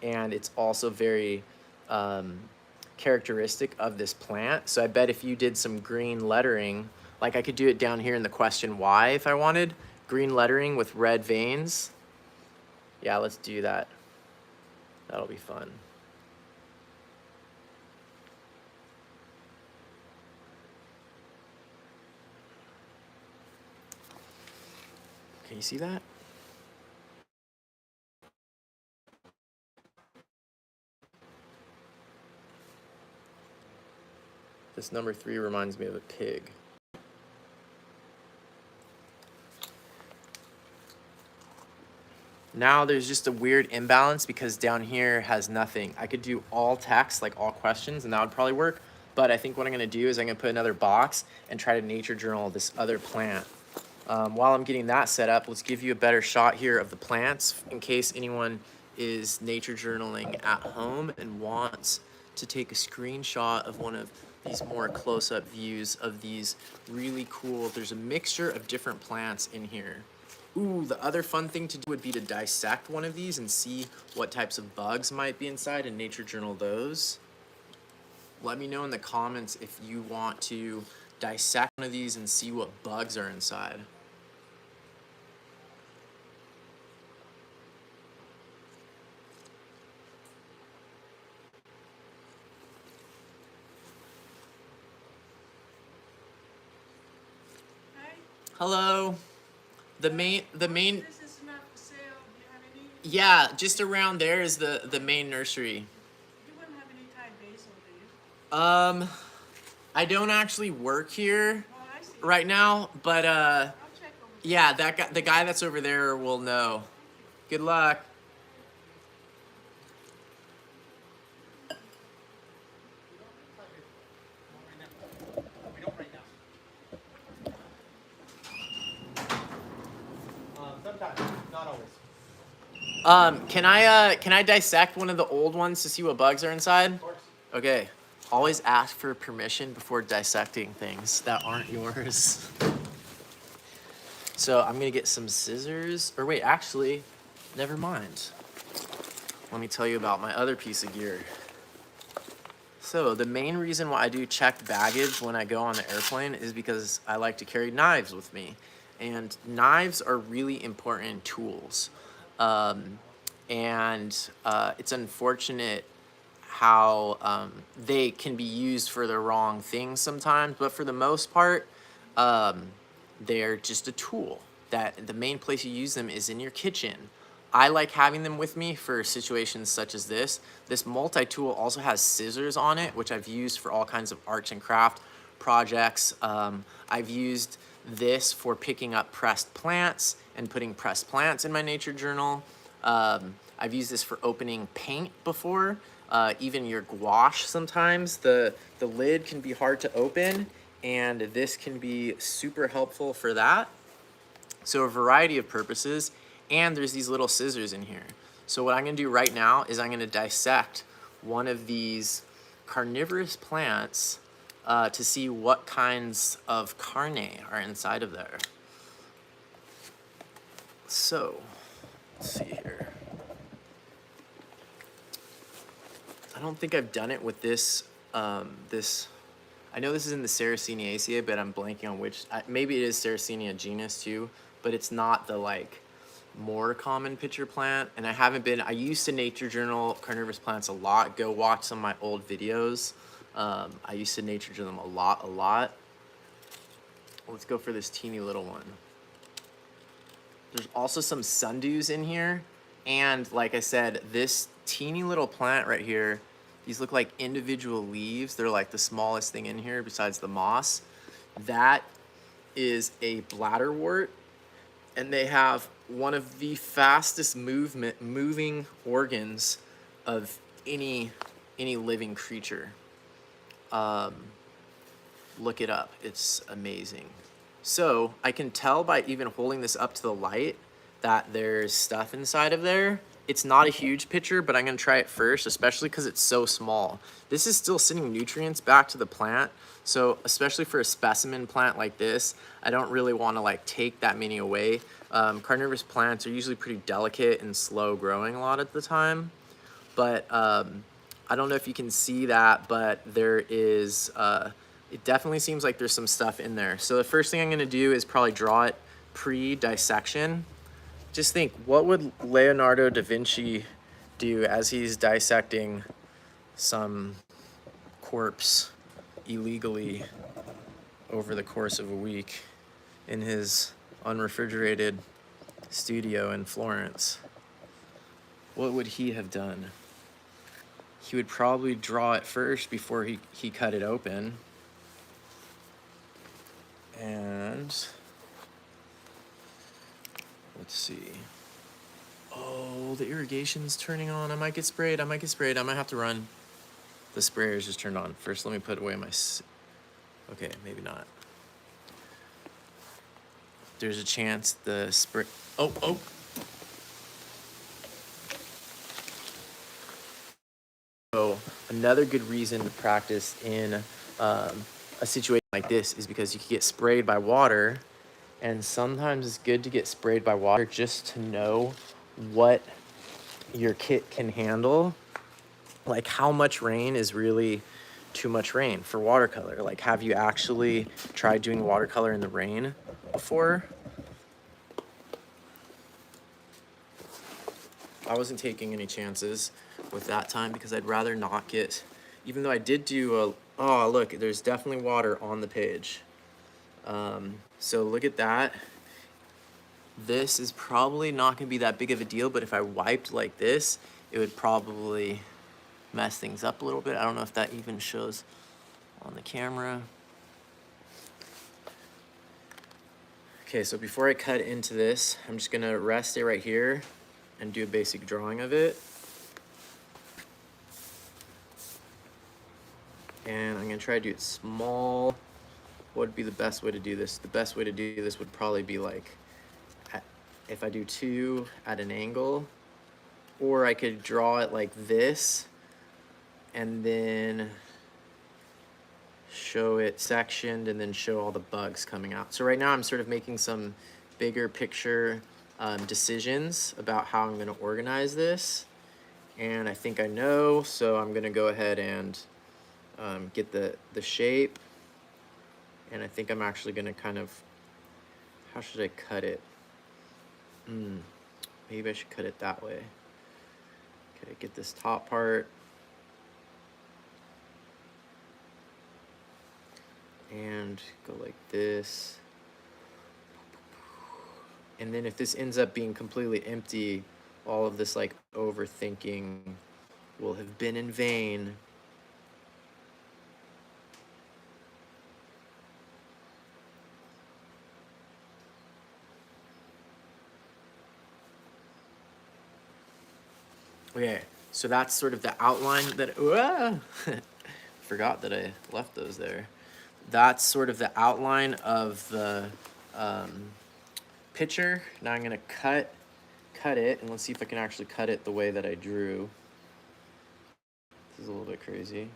and it's also very characteristic of this plant. So I bet if you did some green lettering, like I could do it down here in the question why if I wanted, green lettering with red veins. Yeah, let's do that. That'll be fun. Can you see that? This number 3 reminds me of a pig. Now there's just a weird imbalance because down here has nothing. I could do all text, like all questions, and that would probably work. But I think what I'm gonna do is I'm gonna put another box and try to nature journal this other plant. While I'm getting that set up, let's give you a better shot here of the plants in case anyone is nature journaling at home and wants to take a screenshot of one of these more close-up views of these really cool, there's a mixture of different plants in here. Ooh, the other fun thing to do would be to dissect one of these and see what types of bugs might be inside and nature journal those. Let me know in the comments if you want to dissect one of these and see what bugs are inside. Hi. Hello. The main This is not for sale. Do you have any? yeah, just around there is the main nursery. You wouldn't have any Thai basil, do you? I don't actually work here Oh, I see. right now, but I'll check over. yeah, the guy that's over there will know. Good luck. Can I dissect one of the old ones to see what bugs are inside? Okay. Always ask for permission before dissecting things that aren't yours. So I'm gonna get some scissors. Or wait, actually, never mind. Let me tell you about my other piece of gear. So the main reason why I do checked baggage when I go on the airplane is because I like to carry knives with me. And knives are really important tools. It's unfortunate how they can be used for the wrong things sometimes, but for the most part, they're just a tool. That the main place you use them is in your kitchen. I like having them with me for situations such as this. This multi-tool also has scissors on it, which I've used for all kinds of arts and craft projects. I've used this for picking up pressed plants and putting pressed plants in my nature journal. I've used this for opening paint before. Even your gouache sometimes, the lid can be hard to open, and this can be super helpful for that. So a variety of purposes, and there's these little scissors in here. So what I'm gonna do right now is I'm gonna dissect one of these carnivorous plants to see what kinds of carne are inside of there. So, let's see here. I don't think I've done it with this, I know this is in the Sarraceniaceae, but I'm blanking on which, maybe it is Sarracenia genus too, but it's not the like more common pitcher plant. And I used to nature journal carnivorous plants a lot. Go watch some of my old videos. I used to nature journal them a lot. Let's go for this teeny little one. There's also some sundews in here. And like I said, this teeny little plant right here, these look like individual leaves. They're like the smallest thing in here besides the moss. That is a bladderwort, and they have one of the fastest moving organs of any living creature. Look it up, it's amazing. So I can tell by even holding this up to the light that there's stuff inside of there. It's not a huge pitcher, but I'm gonna try it first, especially because it's so small. This is still sending nutrients back to the plant. So especially for a specimen plant like this, I don't really wanna like take that many away. Carnivorous plants are usually pretty delicate and slow growing a lot of the time. But I don't know if you can see that, but there is, it definitely seems like there's some stuff in there. So the first thing I'm gonna do is probably draw it pre-dissection. Just think, what would Leonardo da Vinci do as he's dissecting some corpse illegally over the course of a week in his unrefrigerated studio in Florence? What would he have done? He would probably draw it first before he cut it open. And let's see. Oh, the irrigation's turning on. I might get sprayed. I might have to run. The sprayer's just turned on. First, let me put away my... Okay, maybe not. There's a chance the spray... Oh. So another good reason to practice in a situation like this is because you can get sprayed by water, and sometimes it's good to get sprayed by water just to know what your kit can handle. Like how much rain is really too much rain for watercolor. Like, have you actually tried doing watercolor in the rain before? I wasn't taking any chances with that time because I'd rather not get, even though I did do oh look, there's definitely water on the page. So look at that. This is probably not gonna be that big of a deal, but if I wiped like this, it would probably mess things up a little bit. I don't know if that even shows on the camera. Okay, so before I cut into this, I'm just gonna rest it right here and do a basic drawing of it. And I'm gonna try to do it small. What would be the best way to do this? The best way to do this would probably be like, if I do 2 at an angle, Or I could draw it like this and then show it sectioned and then show all the bugs coming out. So right now I'm sort of making some bigger picture decisions about how I'm going to organize this. And I think I know, so I'm going to go ahead and get the shape. And I think I'm actually going to kind of, how should I cut it? Maybe I should cut it that way. Okay, get this top part. And go like this. And then if this ends up being completely empty, all of this like overthinking will have been in vain. Okay, so that's sort of the outline that, forgot that I left those there. That's sort of the outline of the picture. Now I'm gonna cut it, and let's see if I can actually cut it the way that I drew. This is a little bit crazy.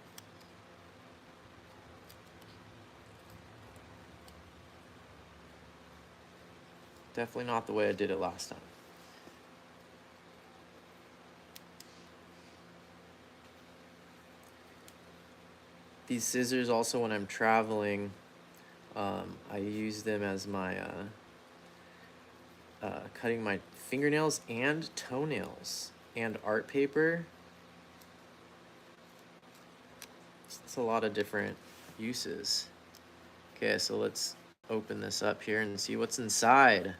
Definitely not the way I did it last time. These scissors also, when I'm traveling, I use them as my cutting my fingernails and toenails and art paper. It's a lot of different uses. Okay, so let's open this up here and see what's inside.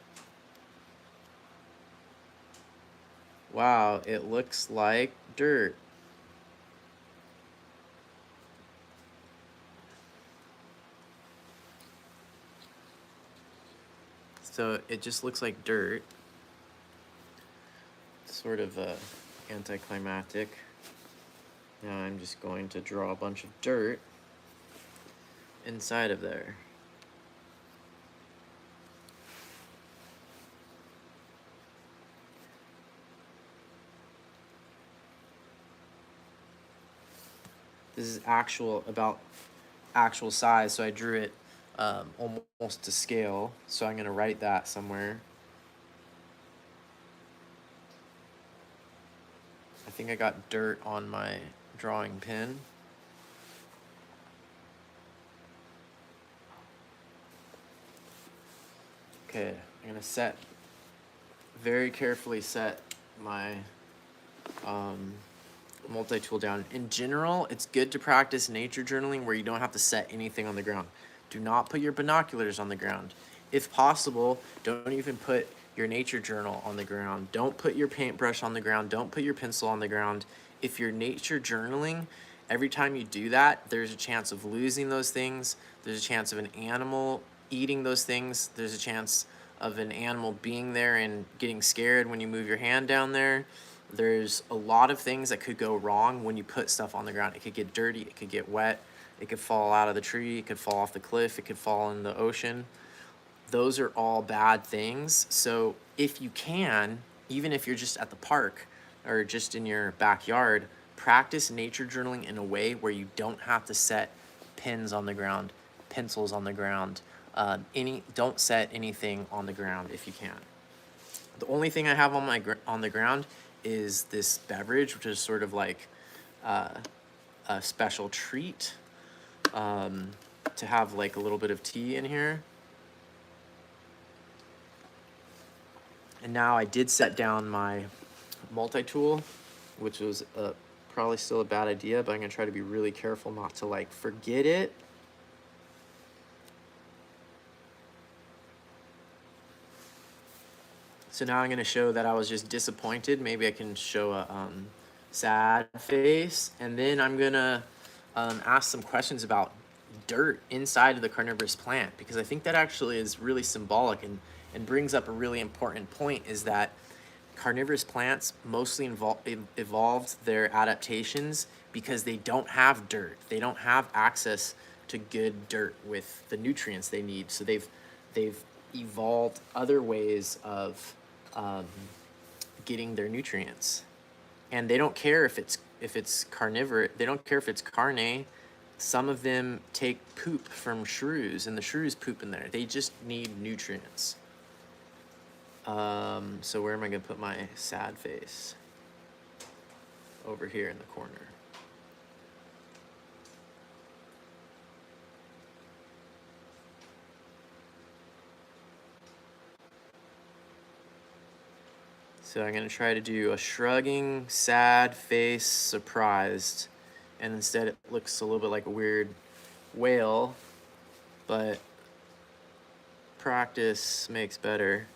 Wow, it looks like dirt. So it just looks like dirt. It's sort of anticlimactic. Now I'm just going to draw a bunch of dirt inside of there. This is about actual size, so I drew it almost to scale. So I'm gonna write that somewhere. I think I got dirt on my drawing pin. Okay, I'm gonna very carefully set my multi-tool down. In general, it's good to practice nature journaling where you don't have to set anything on the ground. Do not put your binoculars on the ground. If possible, don't even put your nature journal on the ground. Don't put your paintbrush on the ground. Don't put your pencil on the ground. If you're nature journaling, every time you do that, there's a chance of losing those things. There's a chance of an animal eating those things. There's a chance of an animal being there and getting scared when you move your hand down there. There's a lot of things that could go wrong when you put stuff on the ground. It could get dirty, it could get wet, it could fall out of the tree, it could fall off the cliff, it could fall in the ocean. Those are all bad things. So if you can, even if you're just at the park or just in your backyard, practice nature journaling in a way where you don't have to set pins on the ground, pencils on the ground. Don't set anything on the ground if you can. The only thing I have on the ground is this beverage, which is sort of like a special treat to have like a little bit of tea in here. And now I did set down my multi-tool, which was probably still a bad idea, but I'm gonna try to be really careful not to like forget it. So now I'm gonna show that I was just disappointed. Maybe I can show a sad face. And then I'm gonna ask some questions about dirt inside of the carnivorous plant, because I think that actually is really symbolic and brings up a really important point, is that carnivorous plants mostly evolved their adaptations because they don't have dirt. They don't have access to good dirt with the nutrients they need. So they've evolved other ways of getting their nutrients. and they don't care if it's carnivore. They don't care if it's carne. Some of them take poop from shrews, and the shrews poop in there. They just need nutrients. So where am I gonna put my sad face? Over here in the corner. So I'm gonna try to do a shrugging, sad face, surprised. And instead it looks a little bit like a weird whale, but practice makes better.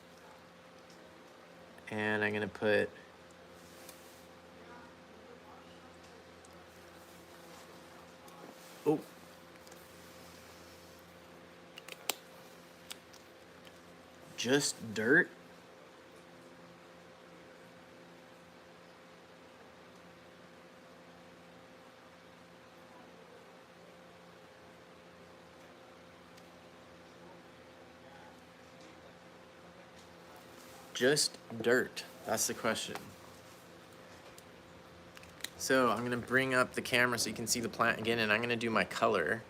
And I'm gonna put just dirt. Just dirt. That's the question. So I'm gonna bring up the camera so you can see the plant again, and I'm gonna do my color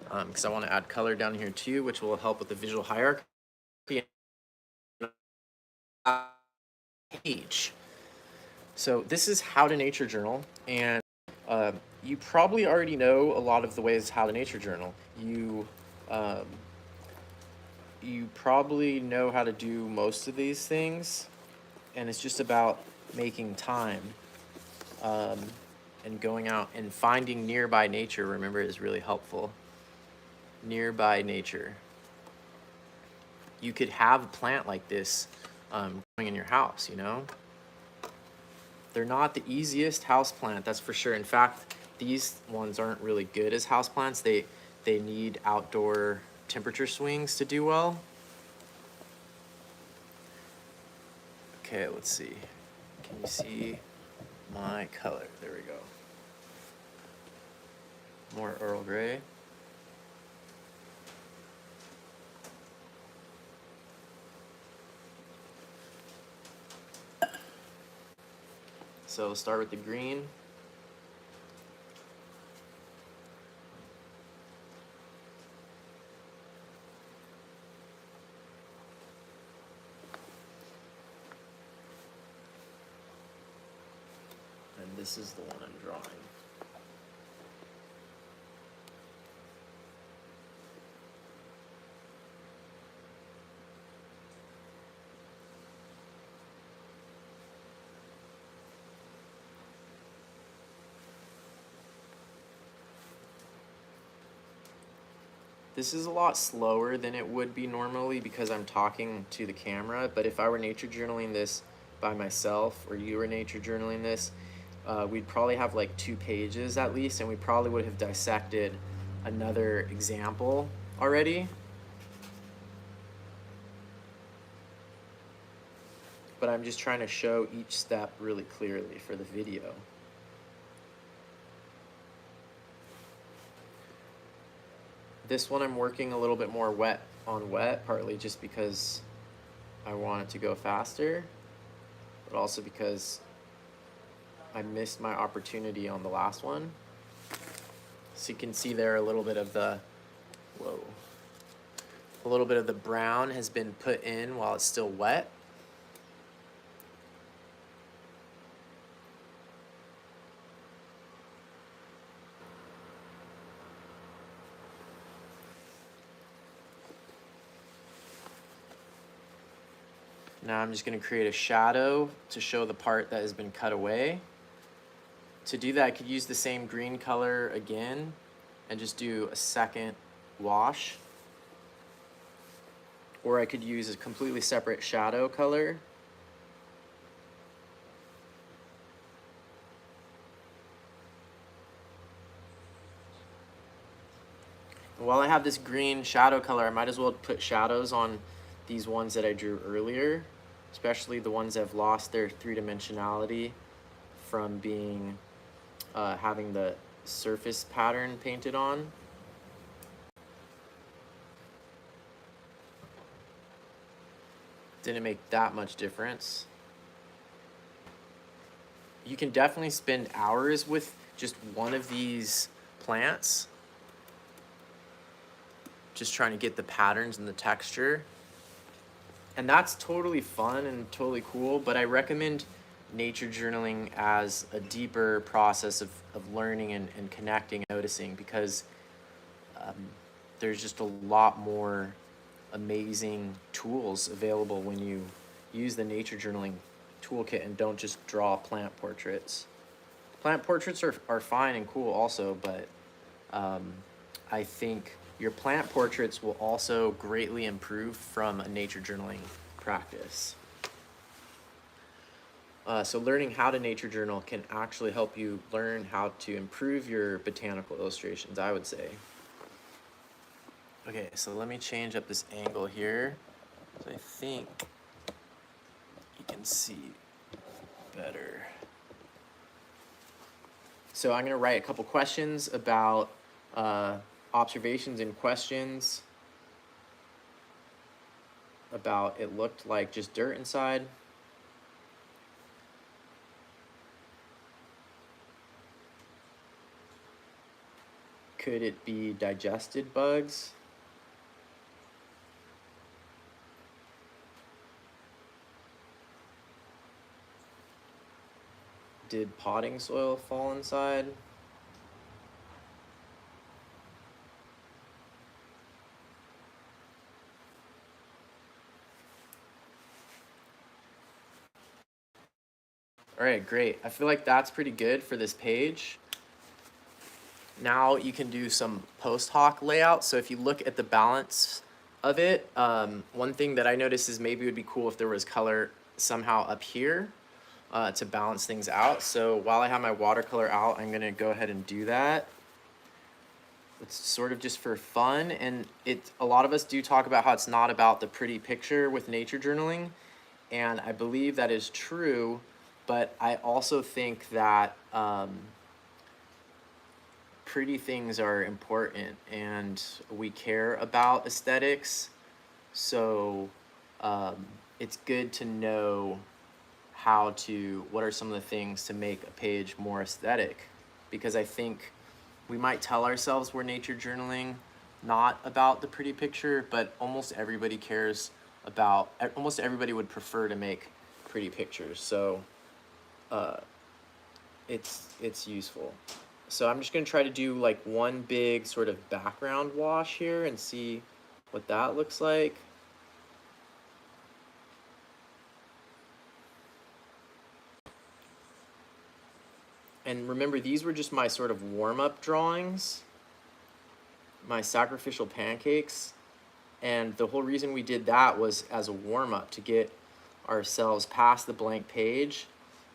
because I want to add color down here too, which will help with the visual hierarchy. Page. So this is How to Nature Journal, and you probably already know a lot of the ways How to Nature Journal. You probably know how to do most of these things, and it's just about making time and going out and finding nearby nature. Remember, is really helpful. Nearby nature. You could have a plant like this growing in your house, you know? They're not the easiest house plant, that's for sure. In fact, these ones aren't really good as house plants. They need outdoor temperature swings to do well. Okay, let's see. Can you see my color? There we go. More Earl Grey. So start with the green. And this is the one I'm drawing. This is a lot slower than it would be normally because I'm talking to the camera, but if I were nature journaling this by myself, or you were nature journaling this, we'd probably have like 2 pages at least, and we probably would have dissected another example already. But I'm just trying to show each step really clearly for the video. This one I'm working a little bit more wet on wet, partly just because I want it to go faster, but also because I missed my opportunity on the last one. So you can see there a little bit of the, a little bit of the brown has been put in while it's still wet. Now I'm just going to create a shadow to show the part that has been cut away. To do that, I could use the same green color again and just do a second wash. Or I could use a completely separate shadow color. And while I have this green shadow color, I might as well put shadows on these ones that I drew earlier, especially the ones that have lost their 3-dimensionality from being having the surface pattern painted on. Didn't make that much difference. you can definitely spend hours with just one of these plants, just trying to get the patterns and the texture. And that's totally fun and totally cool, but I recommend nature journaling as a deeper process of learning and connecting, noticing, because there's just a lot more amazing tools available when you use the nature journaling toolkit and don't just draw plant portraits. Plant portraits are fine and cool also, but I think your plant portraits will also greatly improve from a nature journaling practice. So learning how to nature journal can actually help you learn how to improve your botanical illustrations, I would say. Okay, so let me change up this angle here, so I think you can see better. So I'm gonna write a couple questions about observations and questions about it looked like just dirt inside. Could it be digested bugs? Did potting soil fall inside? All right, great. I feel like that's pretty good for this page. Now you can do some post hoc layout. So if you look at the balance of it, one thing that I noticed is maybe it would be cool if there was color somehow up here to balance things out. So while I have my watercolor out, I'm gonna go ahead and do that. It's sort of just for fun, and a lot of us do talk about how it's not about the pretty picture with nature journaling, and I believe that is true, but I also think that pretty things are important and we care about aesthetics, so it's good to know what are some of the things to make a page more aesthetic, because I think we might tell ourselves we're nature journaling not about the pretty picture, but almost everybody would prefer to make pretty pictures, so it's useful. So I'm just gonna try to do like one big sort of background wash here and see what that looks like. And remember, these were just my sort of warm-up drawings, my sacrificial pancakes. And the whole reason we did that was as a warm-up to get ourselves past the blank page.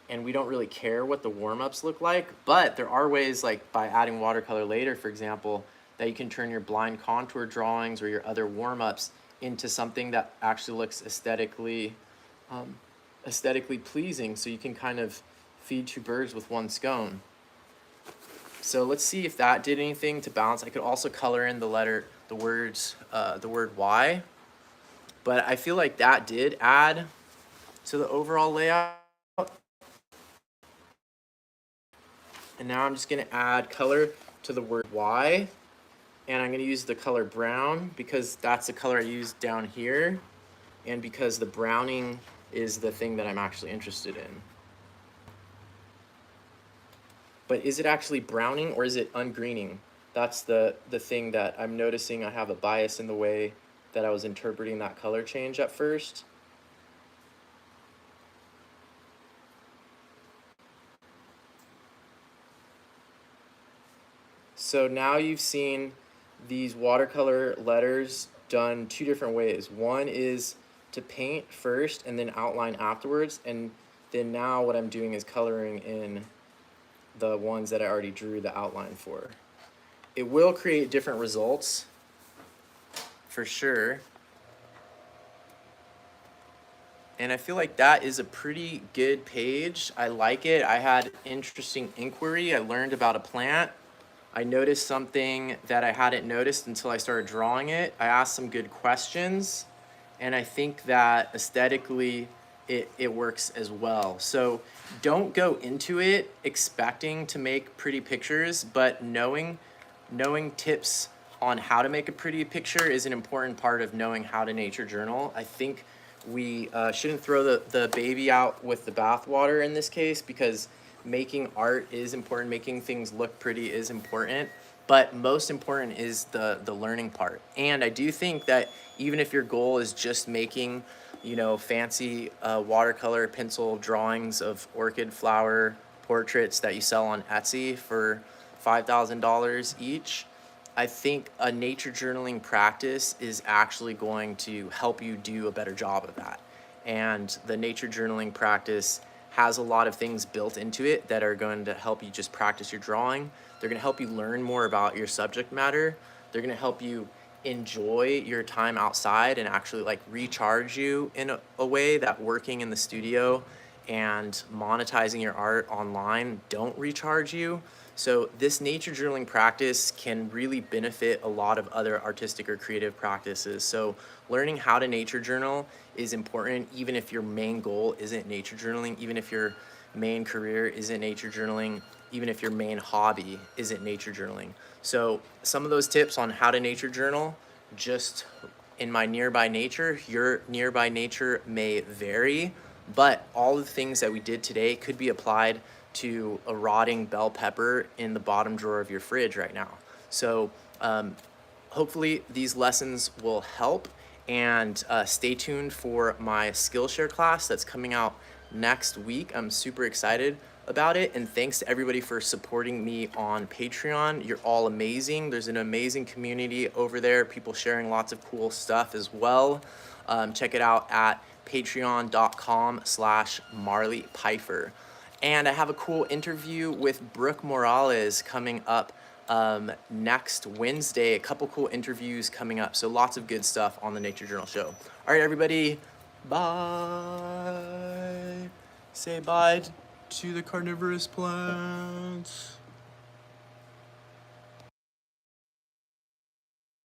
And we don't really care what the warm-ups look like, but there are ways, like by adding watercolor later, for example, that you can turn your blind contour drawings or your other warm-ups into something that actually looks aesthetically pleasing, so you can kind of feed two birds with one stone. So let's see if that did anything to balance. I could also color in the word Y, but I feel like that did add to the overall layout. And now I'm just gonna add color to the word Y, and I'm gonna use the color brown because that's the color I used down here, and because the browning is the thing that I'm actually interested in. But is it actually browning or is it ungreening? That's the thing that I'm noticing. I have a bias in the way that I was interpreting that color change at first. So now you've seen these watercolor letters done two different ways. One is to paint first and then outline afterwards, and then now what I'm doing is coloring in the ones that I already drew the outline for. It will create different results, for sure. And I feel like that is a pretty good page. I like it. I had interesting inquiry. I learned about a plant. I noticed something that I hadn't noticed until I started drawing it. I asked some good questions, and I think that aesthetically it works as well. So don't go into it expecting to make pretty pictures, but knowing tips on how to make a pretty picture is an important part of knowing how to nature journal. I think we shouldn't throw the baby out with the bathwater in this case, because making art is important, making things look pretty is important, but most important is the learning part. And I do think that even if your goal is just making, you know, fancy watercolor pencil drawings of orchid flower portraits that you sell on Etsy for $5,000 each, I think a nature journaling practice is actually going to help you do a better job of that. And the nature journaling practice has a lot of things built into it that are going to help you just practice your drawing. They're going to help you learn more about your subject matter. They're going to help you enjoy your time outside and actually like recharge you in a way that working in the studio and monetizing your art online don't recharge you. So this nature journaling practice can really benefit a lot of other artistic or creative practices. So learning how to nature journal is important, even if your main goal isn't nature journaling, even if your main career isn't nature journaling, even if your main hobby isn't nature journaling. So some of those tips on how to nature journal, just in my nearby nature, your nearby nature may vary, but all the things that we did today could be applied to a rotting bell pepper in the bottom drawer of your fridge right now. So hopefully these lessons will help, and stay tuned for my Skillshare class that's coming out next week. I'm super excited about it, and thanks to everybody for supporting me on Patreon. You're all amazing. There's an amazing community over there, people sharing lots of cool stuff as well. Check it out at patreon.com/Marley Pfeiffer. And I have a cool interview with Brooke Morales coming up next Wednesday. A couple cool interviews coming up. So lots of good stuff on the Nature Journal Show. All right, everybody. Bye. Say bye to the carnivorous plants.